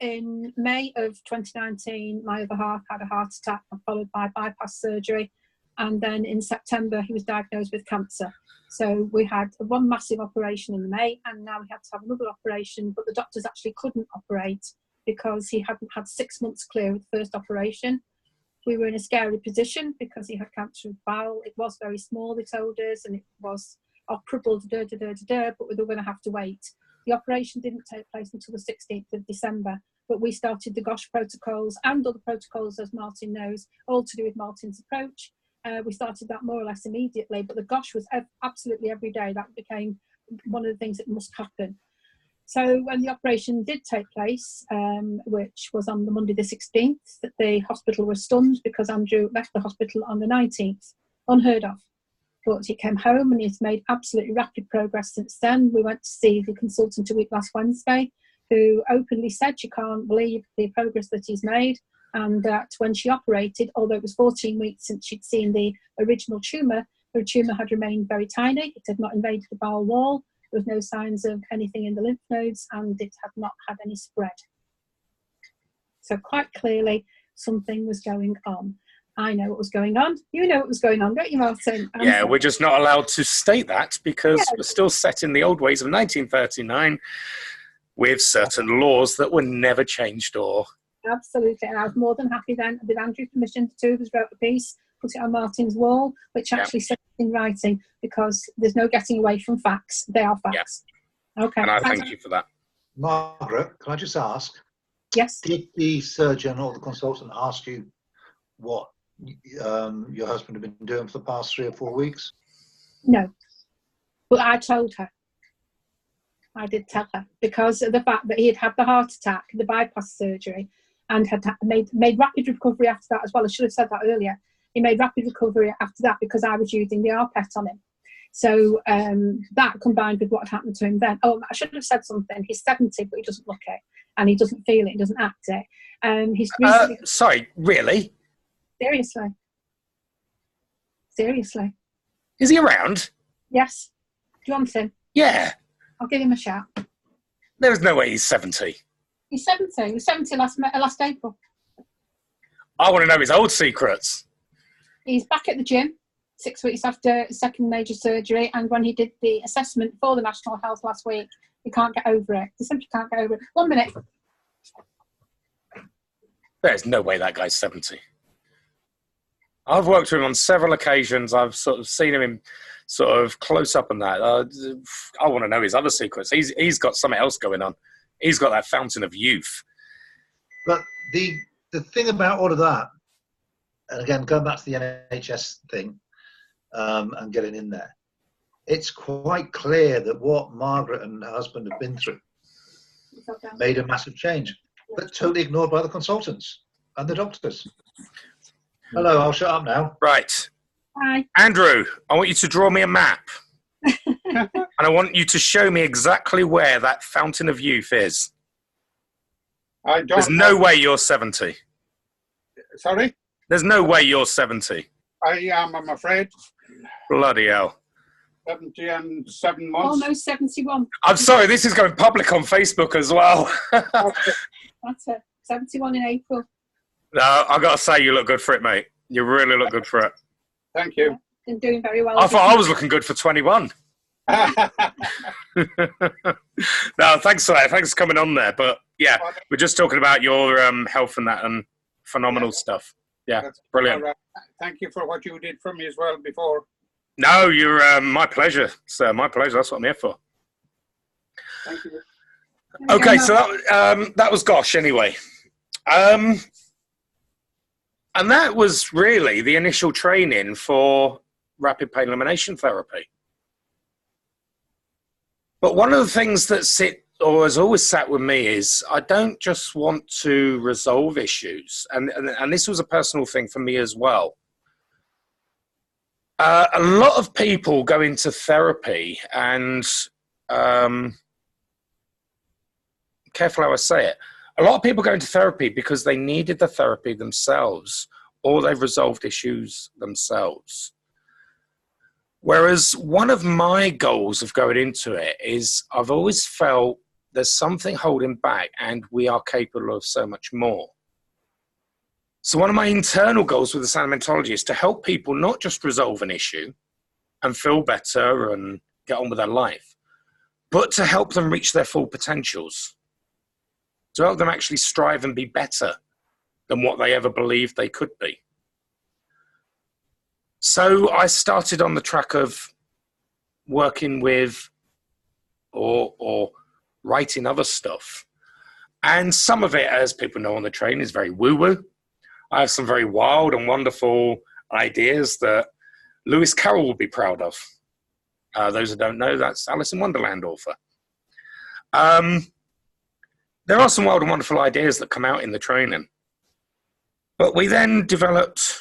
In May of 2019, my other half had a heart attack followed by bypass surgery. And then in September, he was diagnosed with cancer. So we had one massive operation in May, and now we had to have another operation, but the doctors actually couldn't operate because he hadn't had 6 months clear of the first operation. We were in a scary position because he had cancer of the bowel. It was very small, they told us, and it was operable, but we were going to have to wait. The operation didn't take place until the 16th of December, but we started the GOSH protocols and other protocols, as Martin knows, all to do with Martin's approach. We started that more or less immediately, but the GOSH was absolutely every day. That became one of the things that must happen. So when the operation did take place, which was on the Monday the 16th, the hospital was stunned because Andrew left the hospital on the 19th. Unheard of. But he came home and he's made absolutely rapid progress since then. We went to see the consultant a week last Wednesday, who openly said she can't believe the progress that he's made, and that when she operated, although it was 14 weeks since she'd seen the original tumour, the tumour had remained very tiny. It had not invaded the bowel wall. There was no signs of anything in the lymph nodes, and it had not had any spread. So quite clearly, something was going on. I know what was going on. You know what was going on, don't you, Martin? Yeah, we're just not allowed to state that because we're still set in the old ways of 1939 with certain laws that were never changed or... Absolutely, and I was more than happy then, with Andrew's permission, to wrote a piece, put it on Martin's wall, which actually says in writing, because there's no getting away from facts. They are facts. Yeah. Okay. And I thank you for that. Margaret, can I just ask? Yes. Did the surgeon or the consultant ask you what your husband had been doing for the past 3 or 4 weeks? No, but I told her. I did tell her, because of the fact that he had had the heart attack, the bypass surgery, and had made rapid recovery after that as well. I should have said that earlier. He made rapid recovery after that because I was using the RPET on him. So that combined with what had happened to him then. Oh, I should have said something. He's 70, but he doesn't look it, and he doesn't feel it, he doesn't act it. He's recently... Sorry, really? Seriously. Is he around? Yes. Do you want him? Yeah. I'll give him a shout. There's no way he's 70. He's 70. He was 70 last April. I want to know his old secrets. He's back at the gym 6 weeks after his second major surgery, and when he did the assessment for the National Health last week, he can't get over it. He simply can't get over it. 1 minute. There's no way that guy's 70. I've worked with him on several occasions. I've sort of seen him in sort of close up on that. I want to know his other secrets. He's got something else going on. He's got that fountain of youth. But the thing about all of that, and again, going back to the NHS thing and getting in there, it's quite clear that what Margaret and her husband have been through made a massive change, but totally ignored by the consultants and the doctors. Hello, I'll shut up now. Right. Hi. Andrew, I want you to draw me a map. And I want you to show me exactly where that fountain of youth is. There's no way you're 70. Sorry? There's no way you're 70. I am, I'm afraid. Bloody hell. 70 and 7 months. Almost 71. I'm sorry, this is going public on Facebook as well. That's it. 71 in April. No, I've got to say, you look good for it, mate. You really look good for it. Thank you. Been doing very well. I thought I was looking good for 21. No, thanks for that. Thanks for coming on there. But yeah, we're just talking about your health and that and phenomenal stuff. Yeah, That's brilliant. all right. Thank you for what you did for me as well before. No, you're my pleasure, sir. My pleasure. That's what I'm here for. Thank you. Okay, so that was Gosh anyway. And that was really the initial training for rapid pain elimination therapy. But one of the things that has always sat with me is I don't just want to resolve issues. And this was a personal thing for me as well. A lot of people go into therapy and, careful how I say it, a lot of people go into therapy because they needed the therapy themselves or they've resolved issues themselves. Whereas one of my goals of going into it is I've always felt there's something holding back and we are capable of so much more. So one of my internal goals with the Sanomentology is to help people not just resolve an issue and feel better and get on with their life, but to help them reach their full potentials, to help them actually strive and be better than what they ever believed they could be. So I started on the track of working with or writing other stuff. And some of it, as people know on the train, is very woo-woo. I have some very wild and wonderful ideas that Lewis Carroll will be proud of. Those who don't know, that's Alice in Wonderland author. There are some wild and wonderful ideas that come out in the training. But we then developed,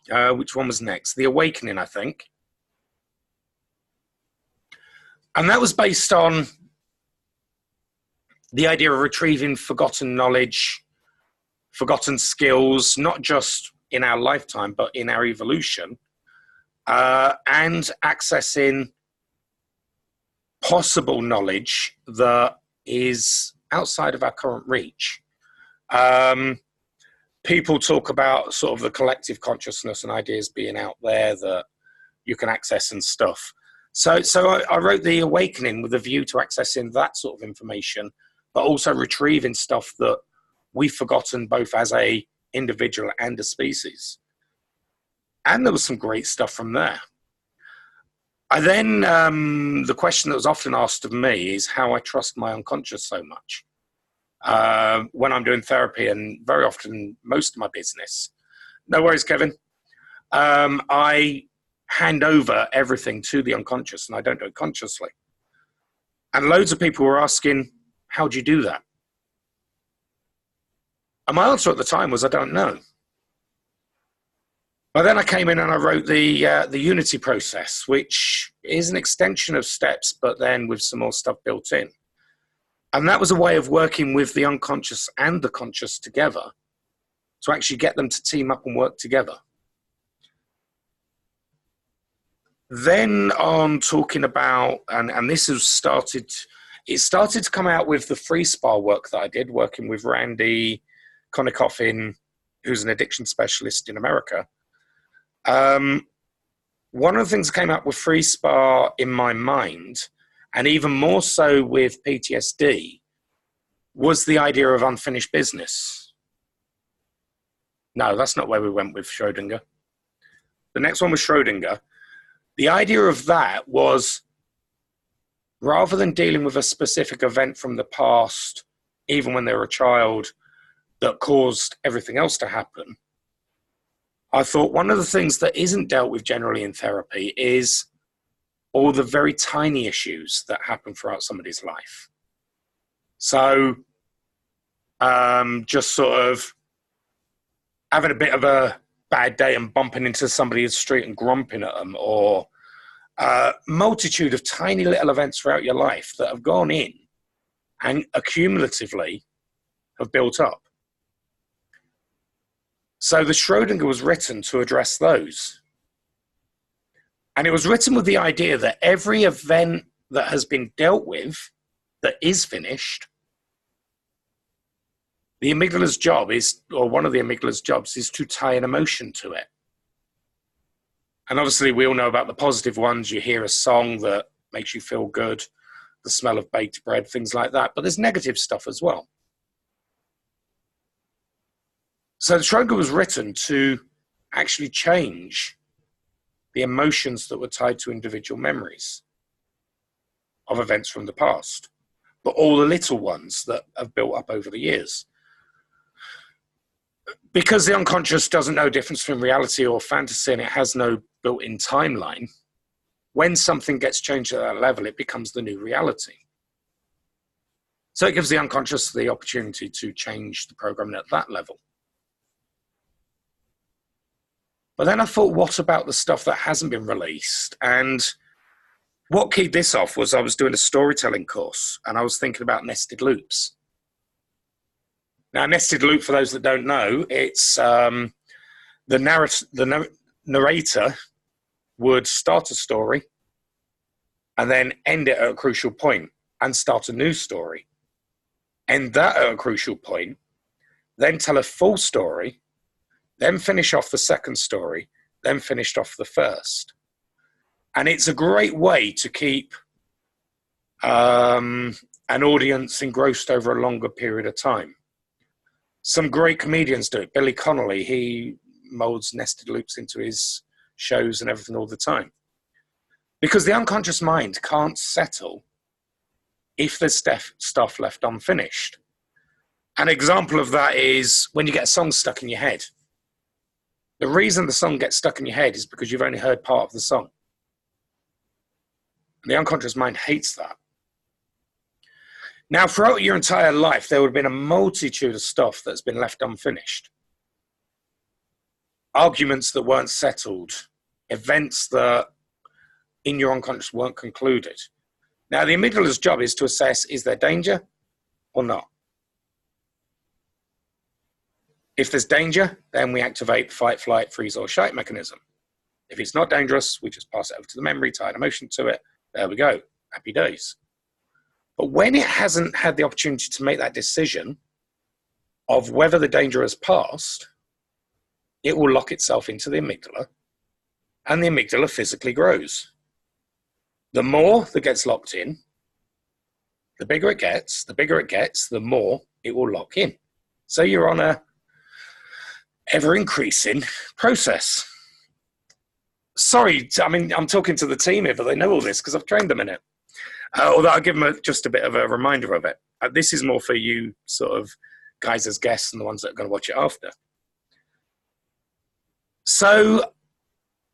which one was next? The Awakening, I think. And that was based on the idea of retrieving forgotten knowledge, forgotten skills, not just in our lifetime, but in our evolution, and accessing possible knowledge that is outside of our current reach. People talk about sort of the collective consciousness and ideas being out there that you can access and stuff. So I wrote The Awakening with a view to accessing that sort of information, but also retrieving stuff that we've forgotten both as a individual and a species. And there was some great stuff from there. I then, the question that was often asked of me is how I trust my unconscious so much. When I'm doing therapy and very often most of my business. No worries, Kevin. I hand over everything to the unconscious and I don't do it consciously. And loads of people were asking, how do you do that? And my answer at the time was, I don't know. But then I came in and I wrote the Unity process, which is an extension of steps, but then with some more stuff built in. And that was a way of working with the unconscious and the conscious together to actually get them to team up and work together. Then on talking about, and this has started, it started to come out with the free spa work that I did, working with Randy Konikoff, who's an addiction specialist in America. One of the things that came up with free spa in my mind, and even more so with PTSD, was the idea of unfinished business. No, that's not where we went with Schrodinger. The next one was Schrodinger. The idea of that was, rather than dealing with a specific event from the past, even when they were a child, that caused everything else to happen, I thought one of the things that isn't dealt with generally in therapy is all the very tiny issues that happen throughout somebody's life. So just sort of having a bit of a bad day and bumping into somebody in the street and grumping at them, or a multitude of tiny little events throughout your life that have gone in and accumulatively have built up. So the Schrödinger was written to address those. And it was written with the idea that every event that has been dealt with, that is finished, the amygdala's job is, or one of the amygdala's jobs is to tie an emotion to it. And obviously we all know about the positive ones. You hear a song that makes you feel good, the smell of baked bread, things like that. But there's negative stuff as well. So the Schrödinger was written to actually change the emotions that were tied to individual memories of events from the past, but all the little ones that have built up over the years. Because the unconscious doesn't know the difference between reality or fantasy, and it has no built-in timeline, when something gets changed at that level, it becomes the new reality. So it gives the unconscious the opportunity to change the programming at that level. But then I thought, what about the stuff that hasn't been released? And what keyed this off was I was doing a storytelling course, and I was thinking about nested loops. Now, nested loop, for those that don't know, it's the narrator would start a story and then end it at a crucial point and start a new story. End that at a crucial point, then tell a full story, then finish off the second story, then finish off the first. And it's a great way to keep an audience engrossed over a longer period of time. Some great comedians do it. Billy Connolly, he molds nested loops into his shows and everything all the time. Because the unconscious mind can't settle if there's stuff left unfinished. An example of that is when you get a song stuck in your head. The reason the song gets stuck in your head is because you've only heard part of the song. And the unconscious mind hates that. Now, throughout your entire life, there would have been a multitude of stuff that's been left unfinished. Arguments that weren't settled, events that in your unconscious weren't concluded. Now, the amygdala's job is to assess, is there danger or not? If there's danger, then we activate fight, flight, freeze, or shite mechanism. If it's not dangerous, we just pass it over to the memory, tie an emotion to it. There we go. Happy days. But when it hasn't had the opportunity to make that decision of whether the danger has passed, it will lock itself into the amygdala, and the amygdala physically grows. The more that gets locked in, the bigger it gets, the more it will lock in. So you're on a ever-increasing process. Sorry, I mean, I'm talking to the team here, but they know all this because I've trained them in it. Although I'll give them just a bit of a reminder of it. This is more for you sort of guys as guests and the ones that are going to watch it after. So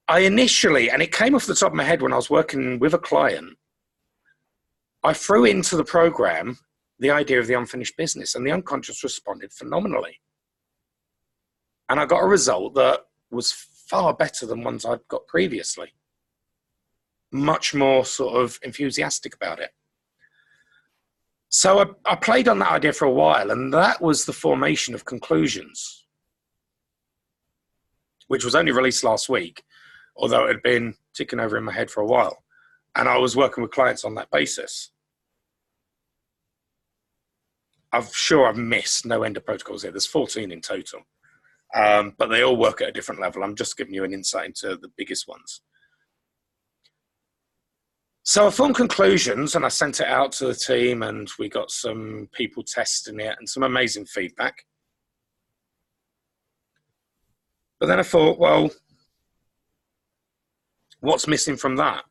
I initially, and it came off the top of my head when I was working with a client, I threw into the program the idea of the unfinished business, and the unconscious responded phenomenally. And I got a result that was far better than ones I'd got previously. Much more sort of enthusiastic about it. So I played on that idea for a while, and that was the formation of Conclusions, which was only released last week, although it had been ticking over in my head for a while. And I was working with clients on that basis. I'm sure I've missed no end of protocols here. There's 14 in total. But they all work at a different level. I'm just giving you an insight into the biggest ones. So I formed Conclusions, and I sent it out to the team, and we got some people testing it and some amazing feedback. But then I thought, well, what's missing from that?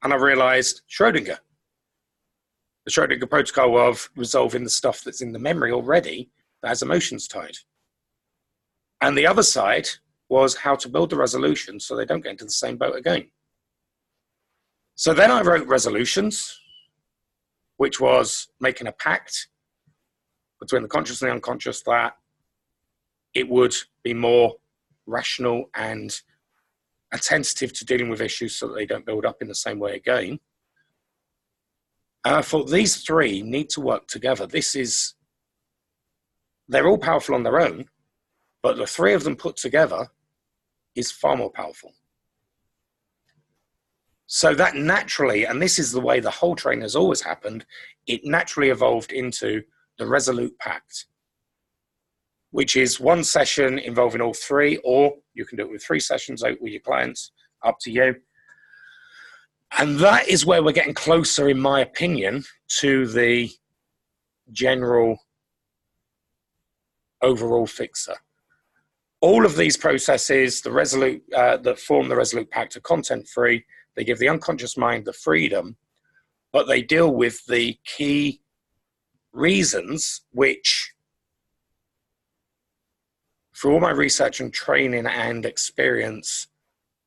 And I realized Schrödinger. The Schrödinger protocol of resolving the stuff that's in the memory already that has emotions tied. And the other side was how to build the resolution so they don't get into the same boat again. So then I wrote resolutions, which was making a pact between the conscious and the unconscious that it would be more rational and attentive to dealing with issues so that they don't build up in the same way again. And I thought these three need to work together. They're all powerful on their own, But the three of them put together is far more powerful. So that naturally, and this is the way the whole training has always happened, it naturally evolved into the Resolute Pact, which is one session involving all three, or you can do it with 3 sessions out with your clients, up to you. And that is where we're getting closer, in my opinion, to the general overall fixer. All of these processes, the Resolute that form the Resolute Pact, are content-free. They give the unconscious mind the freedom, but they deal with the key reasons which, through all my research and training and experience,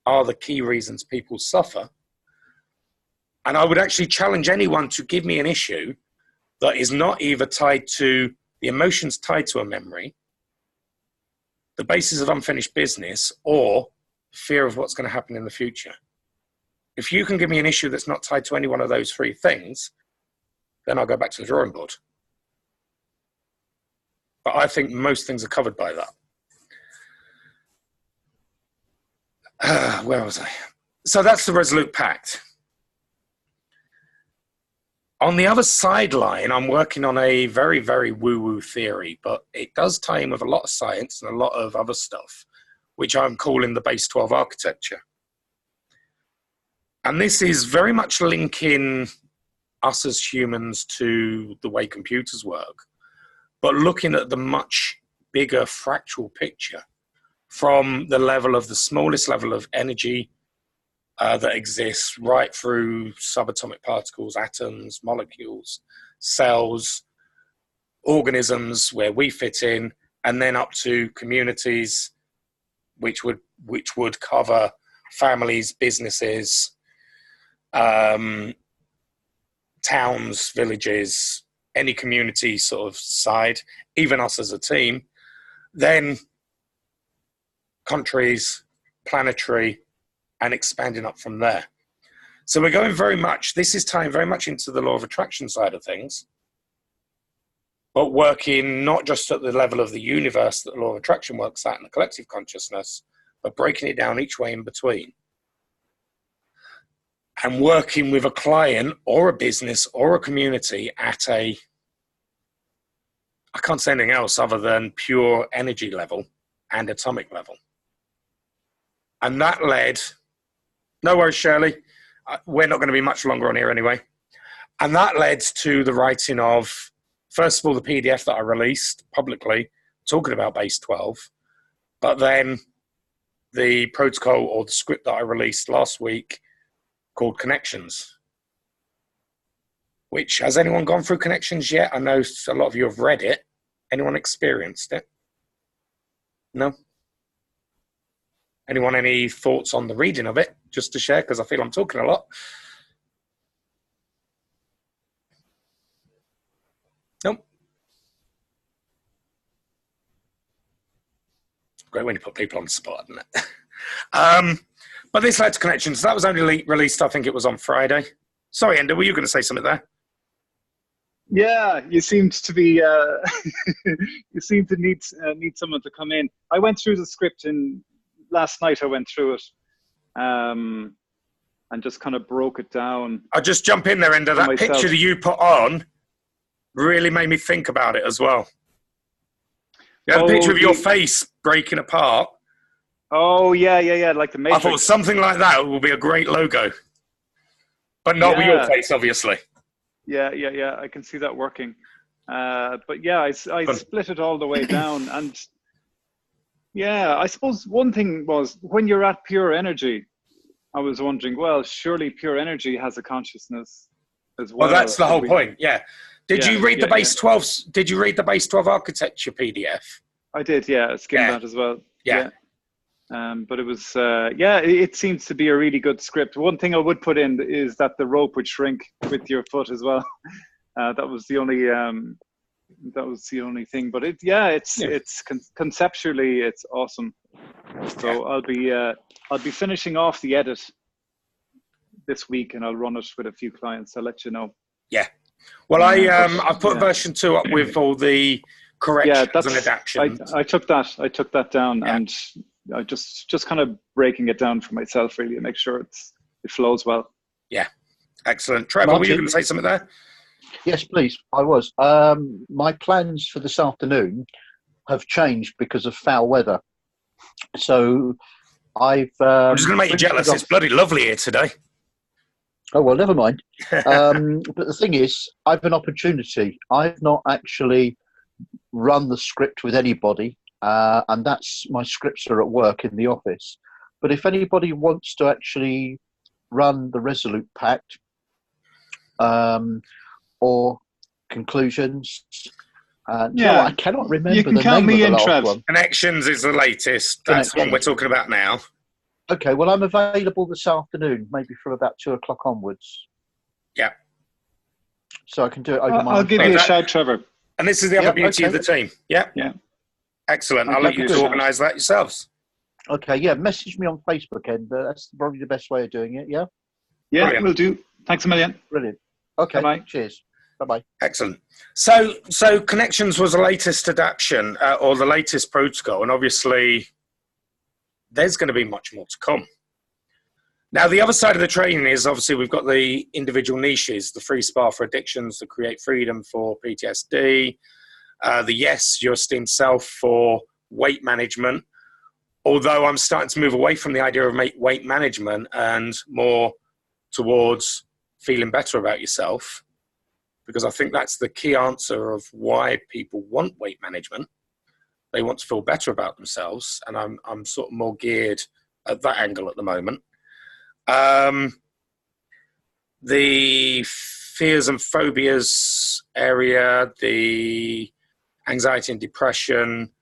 are the key reasons people suffer. And I would actually challenge anyone to give me an issue that is not either tied to the emotions tied to a memory, the basis of unfinished business, or fear of what's going to happen in the future. If you can give me an issue that's not tied to any one of those 3 things, then I'll go back to the drawing board. But I think most things are covered by that. Where was I? So that's the Resolute Pact. On the other sideline, I'm working on a very, very woo-woo theory, but it does tie in with a lot of science and a lot of other stuff, which I'm calling the Base 12 architecture. And this is very much linking us as humans to the way computers work, but looking at the much bigger fractal picture from the level of the smallest level of energy that exists right through subatomic particles, atoms, molecules, cells, organisms where we fit in, and then up to communities, which would cover families, businesses, towns, villages, any community sort of side, even us as a team, then countries, planetary, and expanding up from there. So we're going very much, this is tying very much into the law of attraction side of things, but working not just at the level of the universe that the law of attraction works at in the collective consciousness, but breaking it down each way in between. And working with a client or a business or a community at a, I can't say anything else other than pure energy level and atomic level. And that led, no worries, Shirley, we're not going to be much longer on here anyway. And that led to the writing of, first of all, the PDF that I released publicly, talking about Base 12, but then the protocol or the script that I released last week called Connections. Which, has anyone gone through Connections yet? I know a lot of you have read it. Anyone experienced it? No? Anyone any thoughts on the reading of it, just to share, because I feel I'm talking a lot? Nope. Great when you put people on the spot, isn't it? But this led to Connections. That was only released, I think it was on Friday. Sorry, Ender, were you going to say something there? Yeah, you seemed to be. You seem to need someone to come in. I went through the script last night. I went through it, and just kind of broke it down. I'll just jump in there, Ender. That picture that you put on really made me think about it as well. You had a picture of your face breaking apart. Oh yeah, like the Matrix. I thought something like that will be a great logo, but not with your face, obviously. Yeah. I can see that working. But yeah, I split it all the way down, and yeah, I suppose one thing was when you're at pure energy, I was wondering, well, surely pure energy has a consciousness as well. Well, that's the whole point. Yeah. Did you read the Base 12? Did you read the Base 12 architecture PDF? I did. Yeah, I skimmed that as well. Yeah. But it was, it seems to be a really good script. One thing I would put in is that the rope would shrink with your foot as well. That was the only thing. But it's conceptually it's awesome. So I'll be finishing off the edit this week, and I'll run it with a few clients. I'll let you know. Yeah. Well, I've put version 2 up with all the corrections and adaptions. I took that down, and I just kind of breaking it down for myself really to make sure it flows well. Yeah, excellent. Trevor, Martin, were you going to say something there? Yes, please. I was. My plans for this afternoon have changed because of foul weather. So I'm just going to make you jealous. It's bloody lovely here today. Oh, well, never mind. But the thing is, I've an opportunity. I've not actually run the script with anybody, and that's my scripts are at work in the office. But if anybody wants to actually run the Resolute Pact or conclusions, no, I cannot remember you can the count name me of the in, last Trev. one. Connections is the latest. That's the one we're talking about now. Okay, well, I'm available this afternoon, maybe from about 2:00 onwards. Yeah. So I can do it over my I'll give you a shout, Trevor. And this is the other beauty of the team. Yeah. Yeah. Excellent. I'll let you organise that yourselves. Okay, yeah, message me on Facebook, and that's probably the best way of doing it, yeah? Yeah, Brilliant. will do. Thanks a million. Brilliant. Okay, Bye-bye. Cheers. Bye-bye. Excellent. So Connections was the latest adaptation or the latest protocol, and obviously there's going to be much more to come. Now, the other side of the training is obviously we've got the individual niches, the free spa for addictions, the create freedom for PTSD, the yes, your esteemed self for weight management. Although I'm starting to move away from the idea of weight management and more towards feeling better about yourself, because I think that's the key answer of why people want weight management. They want to feel better about themselves, and I'm sort of more geared at that angle at the moment. The fears and phobias area, the anxiety and depression,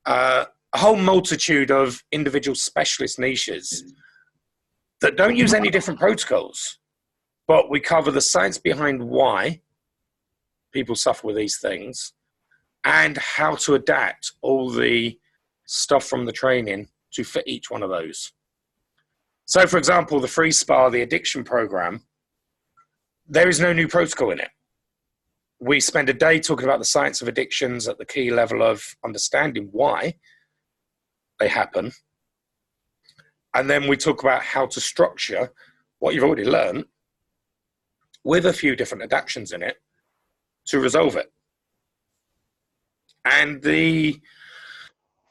a whole multitude of individual specialist niches that don't use any different protocols, but we cover the science behind why people suffer with these things and how to adapt all the stuff from the training to fit each one of those. So, for example, the Free Spa, the addiction program, there is no new protocol in it. We spend a day talking about the science of addictions at the key level of understanding why they happen. And then we talk about how to structure what you've already learned with a few different adaptations in it to resolve it. And the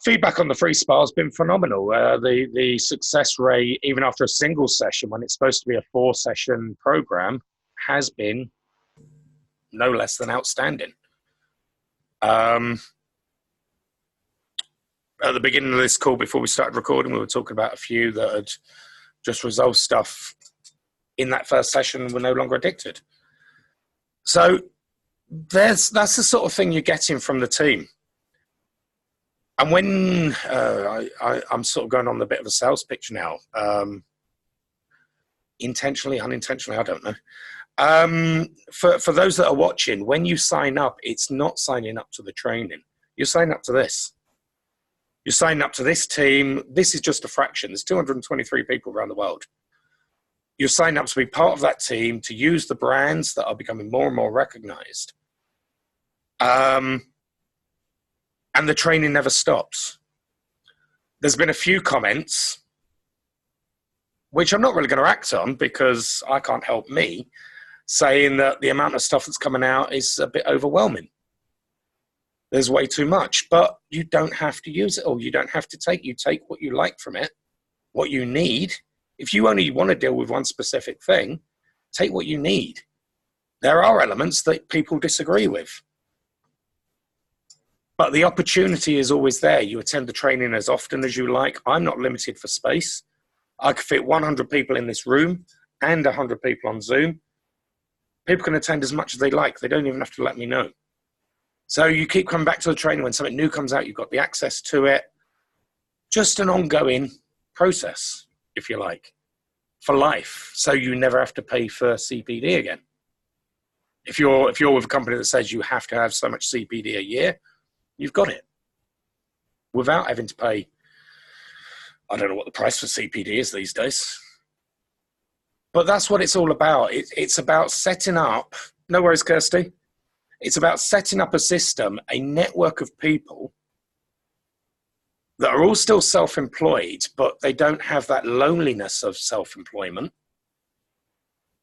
feedback on the Free Spa has been phenomenal. The success rate, even after a single session, when it's supposed to be a 4-session program, has been no less than outstanding. At the beginning of this call, before we started recording, we were talking about a few that had just resolved stuff in that first session and were no longer addicted. So that's the sort of thing you're getting from the team. And when I'm sort of going on a bit of a sales pitch now, intentionally, unintentionally, I don't know. For those that are watching, when you sign up, it's not signing up to the training. You're signing up to this. You're signing up to this team. This is just a fraction. There's 223 people around the world. You're signing up to be part of that team, to use the brands that are becoming more and more recognized. And the training never stops. There's been a few comments, which I'm not really going to act on because I can't help me, saying that the amount of stuff that's coming out is a bit overwhelming. There's way too much, but you don't have to use it all. You don't have to you take what you like from it, what you need. If you only want to deal with one specific thing, take what you need. There are elements that people disagree with, but the opportunity is always there. You attend the training as often as you like. I'm not limited for space. I could fit 100 people in this room and 100 people on Zoom. People can attend as much as they like. They don't even have to let me know. So you keep coming back to the training. When something new comes out, you've got the access to it. Just an ongoing process, if you like, for life. So you never have to pay for CPD again. If you're with a company that says you have to have so much CPD a year, you've got it without having to pay. I don't know what the price for CPD is these days. But that's what it's all about. It's about setting up, no worries, Kirsty. It's about setting up a system, a network of people that are all still self-employed, but they don't have that loneliness of self-employment.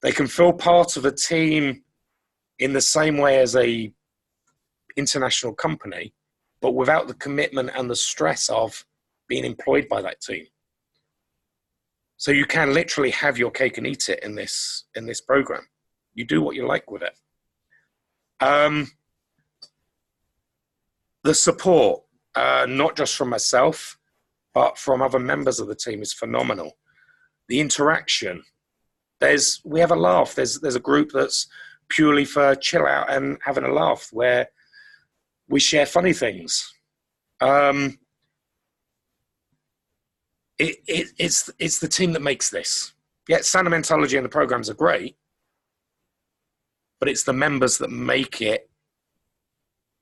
They can feel part of a team in the same way as a international company, but without the commitment and the stress of being employed by that team. So you can literally have your cake and eat it in this program. You do what you like with it. The support, not just from myself, but from other members of the team, is phenomenal. The interaction, we have a laugh. There's a group that's purely for chill out and having a laugh, where we share funny things. It's the team that makes this. Yeah, Sanomentology and the programs are great, but it's the members that make it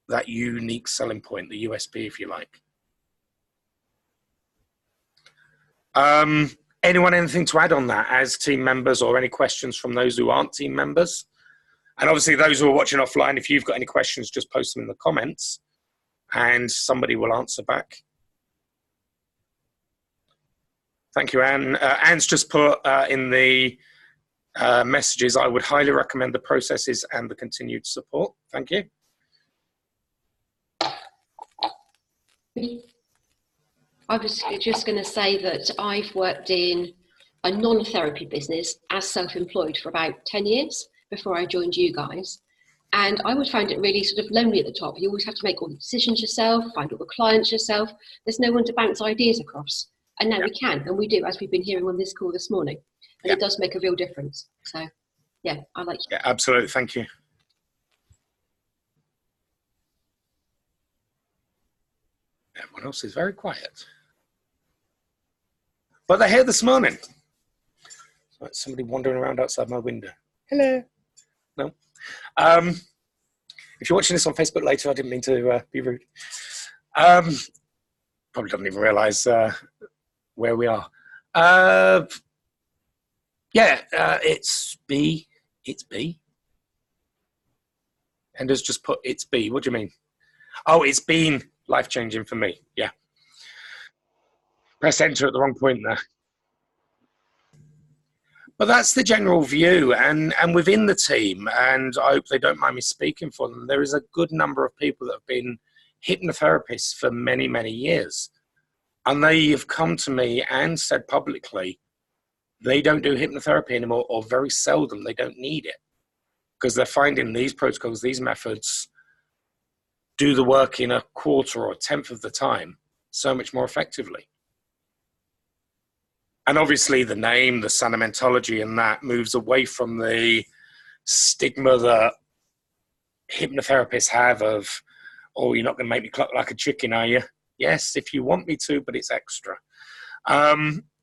that unique selling point, the USP, if you like. Anyone, anything to add on that as team members, or any questions from those who aren't team members? And obviously those who are watching offline, if you've got any questions, just post them in the comments and somebody will answer back. Thank you, Anne. Anne's just put in the messages, I would highly recommend the processes and the continued support. Thank you. I was just going to say that I've worked in a non-therapy business as self-employed for about 10 years before I joined you guys. And I would find it really sort of lonely at the top. You always have to make all the decisions yourself, find all the clients yourself. There's no one to bounce ideas across. And now we can, and we do, as we've been hearing on this call this morning. And it does make a real difference. So, yeah, I like it. Yeah, absolutely. Thank you. Everyone else is very quiet. But they're here this morning. It's somebody wandering around outside my window. Hello. No. If you're watching this on Facebook later, I didn't mean to be rude. Probably doesn't even realise where we are. It's B. It's B. And has just put it's B. What do you mean? Oh, it's been life-changing for me. Yeah. Press enter at the wrong point there. But that's the general view, and within the team, and I hope they don't mind me speaking for them, there is a good number of people that have been hypnotherapists for many, many years. And they have come to me and said publicly, they don't do hypnotherapy anymore, or very seldom. They don't need it, because they're finding these protocols, these methods, do the work in a quarter or a tenth of the time so much more effectively. And obviously the name, the Sanomentology, and that moves away from the stigma that hypnotherapists have of, oh, you're not going to make me cluck like a chicken, are you? Yes, if you want me to, but it's extra.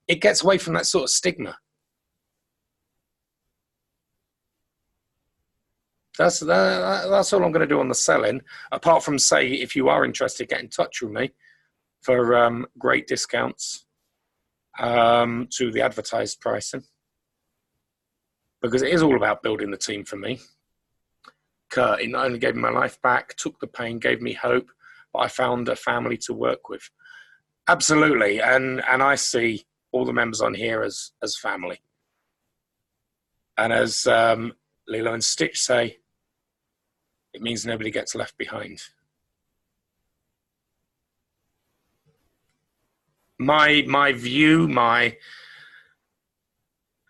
It gets away from that sort of stigma. That's all I'm going to do on the selling, apart from say, if you are interested, get in touch with me for great discounts to the advertised pricing, because it is all about building the team for me. Kurt, it not only gave me my life back, took the pain, gave me hope, but I found a family to work with. Absolutely, and I see all the members on here as family. And as Lilo and Stitch say, it means nobody gets left behind. My view,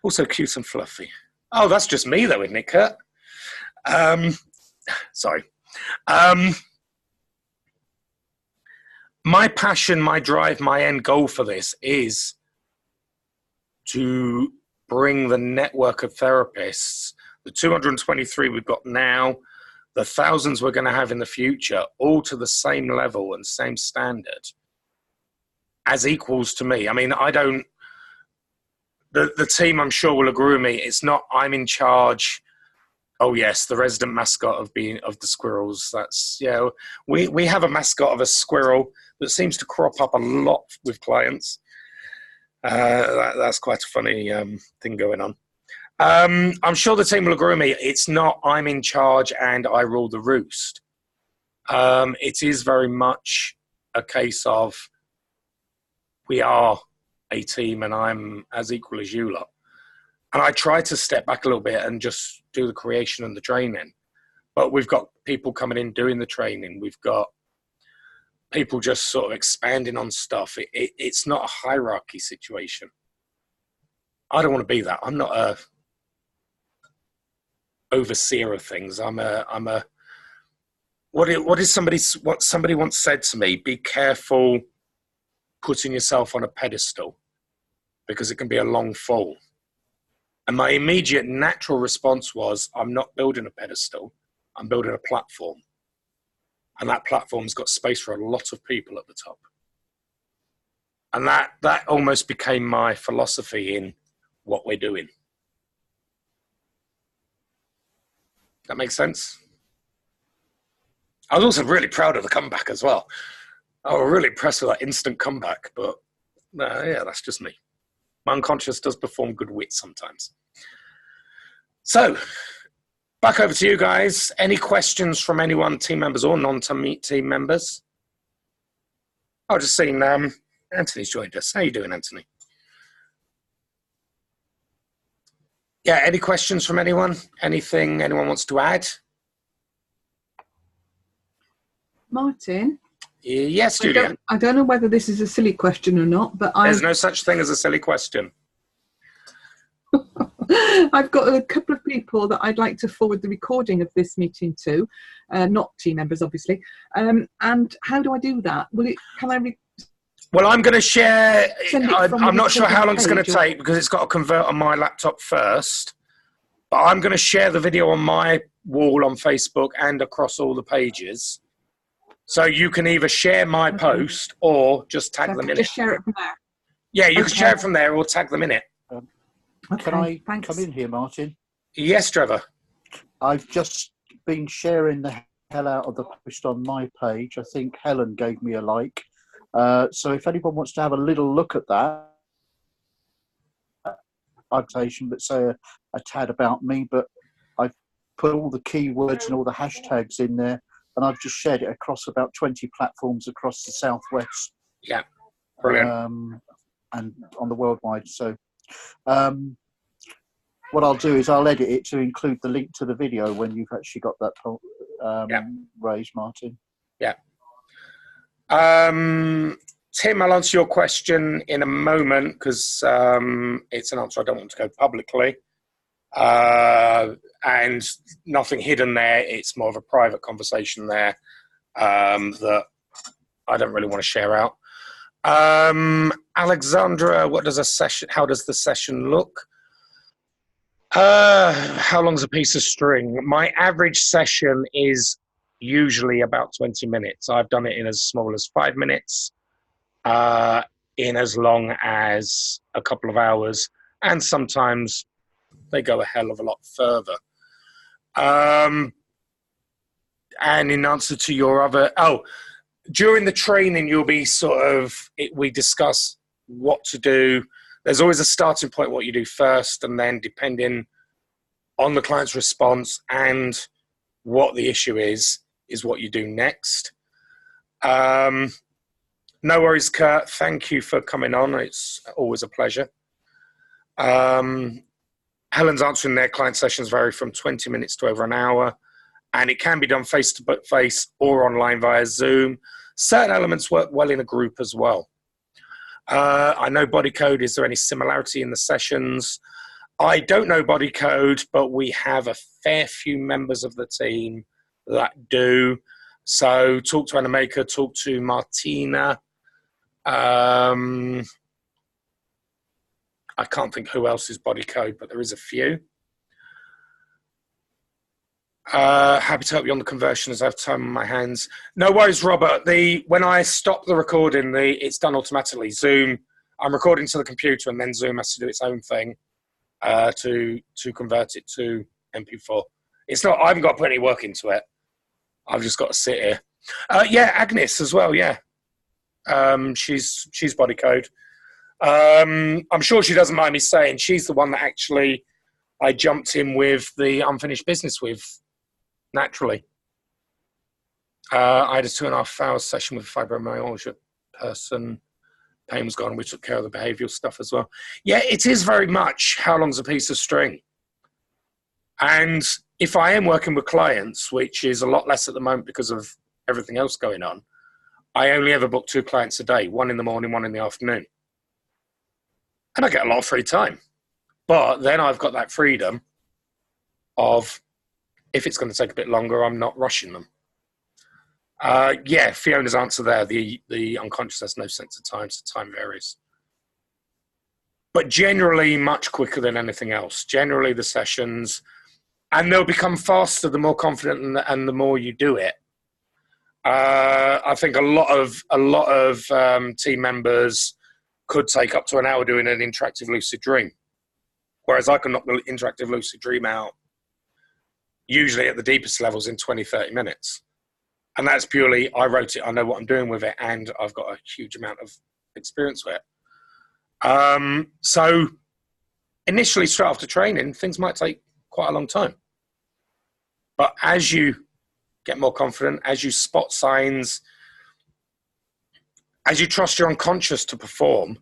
also cute and fluffy. Oh, that's just me though, isn't it, Kurt? Sorry. My passion, my drive, my end goal for this is to bring the network of therapists, the 223 we've got now, the thousands we're going to have in the future, all to the same level and same standard as equals to me. I mean, the team I'm sure will agree with me. It's not I'm in charge. Oh yes, the resident mascot of the squirrels. That's, yeah, we have a mascot of a squirrel that seems to crop up a lot with clients. That's quite a funny thing going on. I'm sure the team will agree with me. It's not I'm in charge and I rule the roost. It is very much a case of we are a team and I'm as equal as you lot. And I try to step back a little bit and just do the creation and the training. But we've got people coming in doing the training. We've got people just sort of expanding on stuff. It's not a hierarchy situation. I don't want to be that. I'm not a overseer of things. What somebody once said to me, be careful putting yourself on a pedestal because it can be a long fall. And my immediate natural response was, I'm not building a pedestal, I'm building a platform. And that platform's got space for a lot of people at the top. And that almost became my philosophy in what we're doing. That makes sense? I was also really proud of the comeback as well. I was really impressed with that instant comeback, but yeah, that's just me. My unconscious does perform good wit sometimes. So, back over to you guys. Any questions from anyone, team members or non-team members? I've just seen Anthony's joined us. How you doing, Anthony? Yeah, any questions from anyone? Anything anyone wants to add? Martin? Yes, Julia. I don't know whether this is a silly question or not, but there's no such thing as a silly question. I've got a couple of people that I'd like to forward the recording of this meeting to, not team members, obviously. And how do I do that? Well, I'm going to share. I'm not sure how long it's going to take because it's got to convert on my laptop first. But I'm going to share the video on my wall on Facebook and across all the pages. So you can either share my post or just tag them in it. Just share it from there. Yeah, you can share it from there or tag them in it. Can I come in here, Martin? Yes, Trevor. I've just been sharing the hell out of the post on my page. I think Helen gave me a like. So if anyone wants to have a little look at that, but say a tad about me, but I've put all the keywords and all the hashtags in there, and I've just shared it across about 20 platforms across the Southwest. Yeah, brilliant. And on the worldwide. So what I'll do is I'll edit it to include the link to the video when you've actually got that raised, Martin. Yeah. Tim, I'll answer your question in a moment because it's an answer I don't want to go publicly. And nothing hidden there. It's more of a private conversation there that I don't really want to share out. Alexandra, how does the session look? How long's a piece of string? My average session is usually about 20 minutes. I've done it in as small as 5 minutes, in as long as a couple of hours, and sometimes they go a hell of a lot further. And in answer to your other, during the training, you'll be we discuss what to do. There's always a starting point, what you do first, and then depending on the client's response and what the issue is what you do next. No worries, Kurt. Thank you for coming on. It's always a pleasure. Helen's answering their client sessions vary from 20 minutes to over an hour, and it can be done face-to-face or online via Zoom. Certain elements work well in a group as well. I know body code. Is there any similarity in the sessions? I don't know body code, but we have a fair few members of the team that do. So talk to Animaker, talk to Martina. I can't think who else is body code, but there is a few. Happy to help you on the conversion as I have time on my hands. No worries, Robert. When I stop the recording, it's done automatically. Zoom, I'm recording to the computer, and then Zoom has to do its own thing to convert it to MP4. It's not. I haven't got to put any work into it. I've just got to sit here. Yeah, Agnes as well. Yeah, she's body code. I'm sure she doesn't mind me saying she's the one that actually I jumped in with the unfinished business with naturally. I had a 2.5 hour session with a fibromyalgia person. Pain was gone. We took care of the behavioural stuff as well. Yeah, it is very much how long's a piece of string. And if I am working with clients, which is a lot less at the moment because of everything else going on, I only ever book 2 clients a day, one in the morning, one in the afternoon. And I get a lot of free time. But then I've got that freedom of, if it's going to take a bit longer, I'm not rushing them. Yeah, Fiona's answer there, the unconscious has no sense of time, so time varies. But generally much quicker than anything else. Generally the sessions, and they'll become faster the more confident and the more you do it. I think a lot of team members could take up to an hour doing an interactive lucid dream. Whereas I can knock the interactive lucid dream out, usually at the deepest levels, in 20, 30 minutes. And that's purely, I wrote it, I know what I'm doing with it, and I've got a huge amount of experience with it. So initially, straight after training, things might take quite a long time. But as you get more confident, as you spot signs, as you trust your unconscious to perform,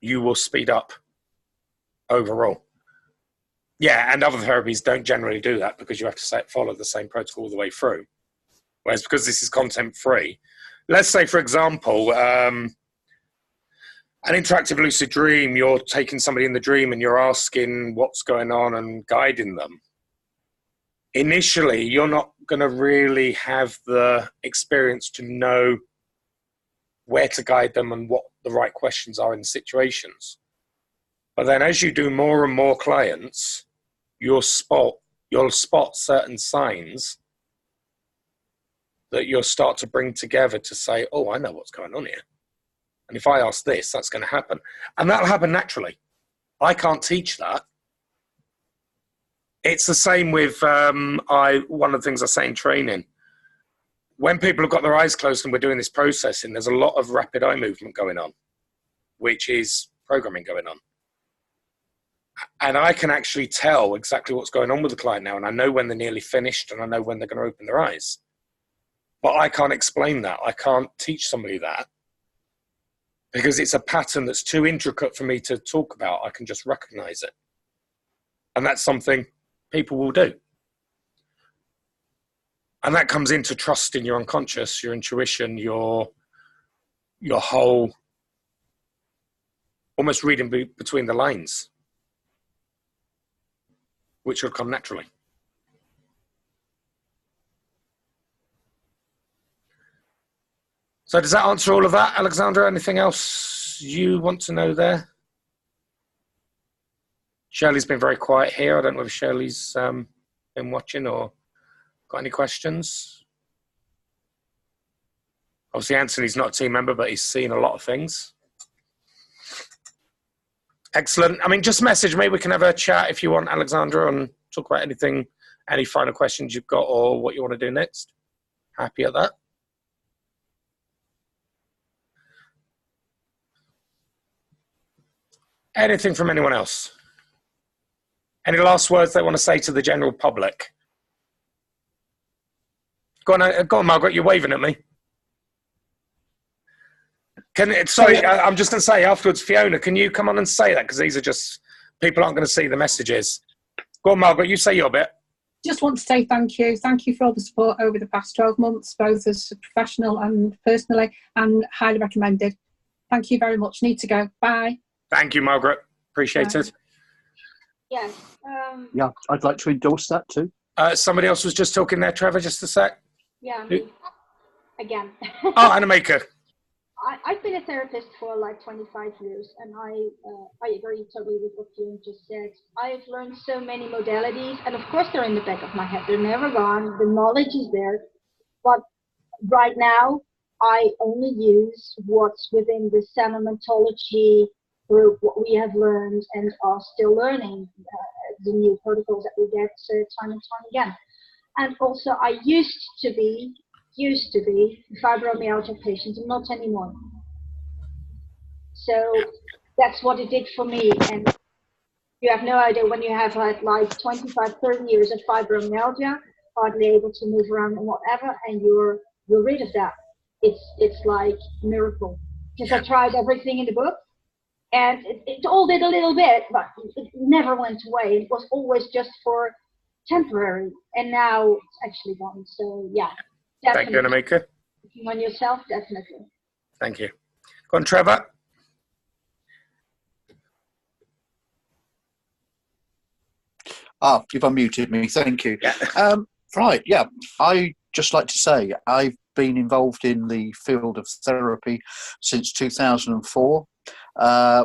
you will speed up overall. Yeah, and other therapies don't generally do that because you have to follow the same protocol all the way through. Whereas because this is content free, let's say, for example, an interactive lucid dream, you're taking somebody in the dream and you're asking what's going on and guiding them. Initially, you're not going to really have the experience to know where to guide them and what the right questions are in situations. But then as you do more and more clients, you'll spot certain signs that you'll start to bring together to say, oh, I know what's going on here. And if I ask this, that's going to happen. And that'll happen naturally. I can't teach that. It's the same with one of the things I say in training. When people have got their eyes closed and we're doing this processing, there's a lot of rapid eye movement going on, which is programming going on. And I can actually tell exactly what's going on with the client now, and I know when they're nearly finished, and I know when they're going to open their eyes. But I can't explain that. I can't teach somebody that because it's a pattern that's too intricate for me to talk about. I can just recognize it. And that's something people will do. And that comes into trust in your unconscious, your intuition, your whole, almost reading between the lines, which will come naturally. So does that answer all of that, Alexandra? Anything else you want to know there? Shirley's been very quiet here. I don't know if Shirley's been watching or got any questions. Obviously, Anthony's not a team member, but he's seen a lot of things. Excellent. I mean, just message me. We can have a chat if you want, Alexandra, and talk about anything, any final questions you've got or what you want to do next. Happy at that. Anything from anyone else? Any last words they want to say to the general public? Go on, Margaret, you're waving at me. Sorry, I'm just going to say afterwards, Fiona, can you come on and say that? Because these are just, people aren't going to see the messages. Go on, Margaret, you say your bit. Just want to say thank you. Thank you for all the support over the past 12 months, both as a professional and personally, and highly recommended. Thank you very much. Need to go. Bye. Thank you, Margaret. Appreciate it. Yes. Yeah, I'd like to endorse that too. Somebody else was just talking there, Trevor, just a sec. Yeah, me. Again. Oh, Animaker. I've been a therapist for like 25 years, and I agree totally with what you just said. I've learned so many modalities, and of course they're in the back of my head. They're never gone. The knowledge is there. But right now, I only use what's within the Sanomentology group, what we have learned and are still learning, the new protocols that we get time and time again. And also, I used to be fibromyalgia patient, and not anymore. So that's what it did for me. And You have no idea when you have had like 25, 30 years of fibromyalgia, hardly able to move around and whatever, and you're rid of that. It's like a miracle. Because I tried everything in the book, and it all did a little bit, but it never went away. It was always just for temporary, and now it's actually gone. So yeah, definitely. Thank you, Anamika. Working on yourself, definitely. Thank you. Go on, Trevor. You've unmuted me. Thank you. Yeah. Right. Yeah. I just like to say I've been involved in the field of therapy since 2004.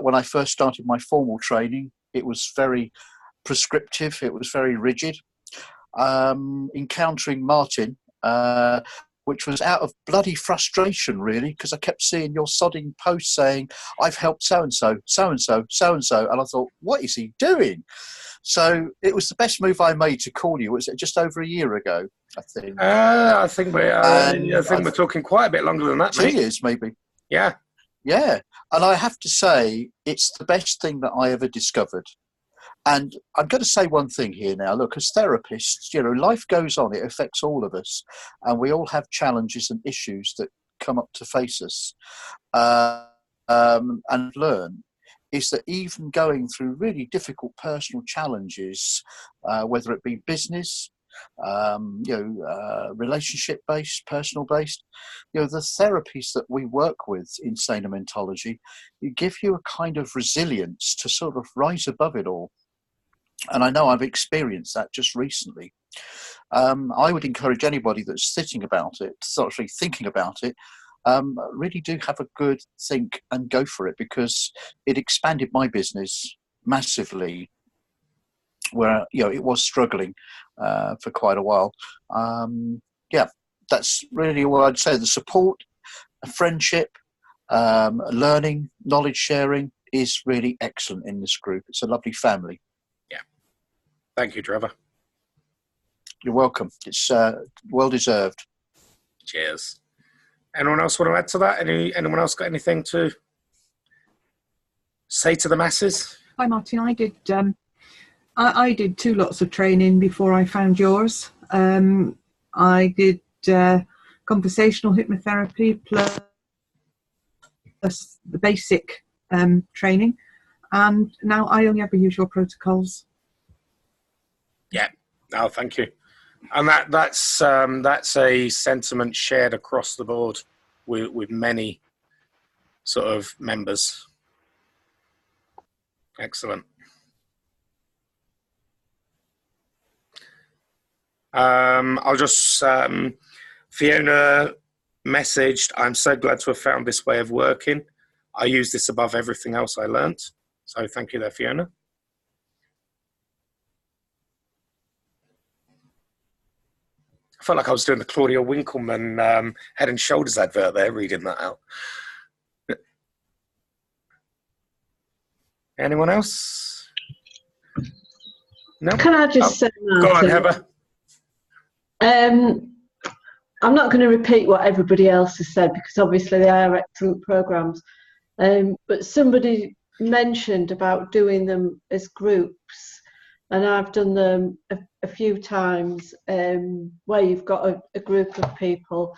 When I first started my formal training, it was very prescriptive. It was very rigid. Encountering Martin, which was out of bloody frustration, really, because I kept seeing your sodding post saying, I've helped so-and-so, so-and-so, so-and-so. And I thought, what is he doing? So it was the best move I made to call you. Was it just over a year ago, I think? I think we're talking quite a bit longer than that, 2 mate. years, maybe. Yeah. Yeah. And I have to say, it's the best thing that I ever discovered. And I'm going to say one thing here now. Look, as therapists, life goes on. It affects all of us. And we all have challenges and issues that come up to face us. And learn is that even going through really difficult personal challenges, whether it be business, relationship-based, personal-based, the therapies that we work with in Sanomentology, give you a kind of resilience to sort of rise above it all. And I know I've experienced that just recently. I would encourage anybody that's thinking about it, really do have a good think and go for it, because it expanded my business massively where, it was struggling for quite a while. That's really what I'd say. The support, friendship, learning, knowledge sharing is really excellent in this group. It's a lovely family. Thank you, Trevor. You're welcome. It's well deserved. Cheers. Anyone else want to add to that? Anyone else got anything to say to the masses? Hi, Martin. I did 2 lots of training before I found yours. I did conversational hypnotherapy plus the basic training, and now I only ever use your protocols. Yeah. No, thank you. And that's a sentiment shared across the board with many sort of members. Excellent. I'll just Fiona messaged, I'm so glad to have found this way of working. I use this above everything else I learnt. So thank you there, Fiona. I felt like I was doing the Claudia Winkleman Head and Shoulders advert there, reading that out. Anyone else? No? Can I just say, Martin, go on, Heather. I'm not going to repeat what everybody else has said, because obviously they are excellent programmes. But somebody mentioned about doing them as groups, and I've done them a few times, where you've got a group of people,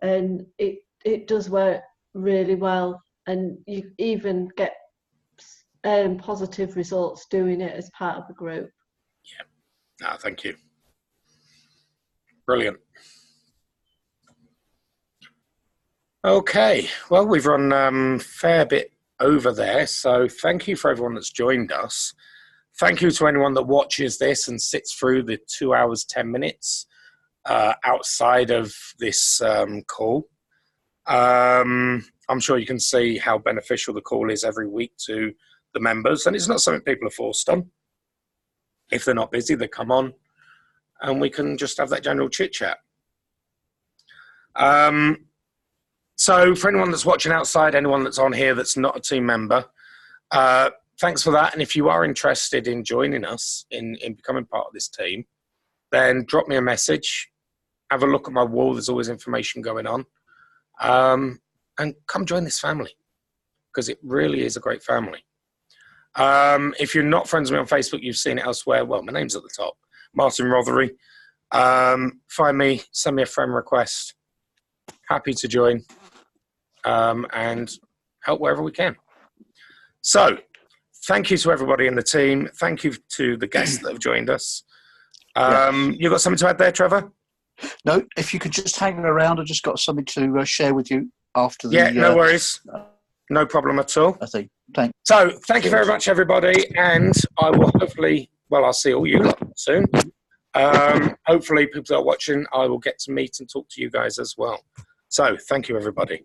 and it does work really well, and you even get positive results doing it as part of a group. Yeah. No, thank you. Brilliant. Okay, well, we've run a fair bit over there, so thank you for everyone that's joined us. Thank you to anyone that watches this and sits through the 2 hours, 10 minutes outside of this call. I'm sure you can see how beneficial the call is every week to the members, and it's not something people are forced on. If they're not busy, they come on, and we can just have that general chit-chat. So for anyone that's watching outside, anyone that's on here that's not a team member, thanks for that. And if you are interested in joining us in becoming part of this team, then drop me a message, have a look at my wall. There's always information going on. And come join this family, because it really is a great family. If you're not friends with me on Facebook, you've seen it elsewhere. Well, my name's at the top, Martin Rothery. Find me, send me a friend request. Happy to join and help wherever we can. So, thank you to everybody in the team. Thank you to the guests that have joined us. You got something to add there, Trevor? No, if you could just hang around, I just got something to share with you after the... Yeah, no worries. No problem at all. I think. Thanks. So, thank you very much, everybody. And I will hopefully, well, I'll see all you lot soon. Hopefully, people that are watching, I will get to meet and talk to you guys as well. So, thank you, everybody.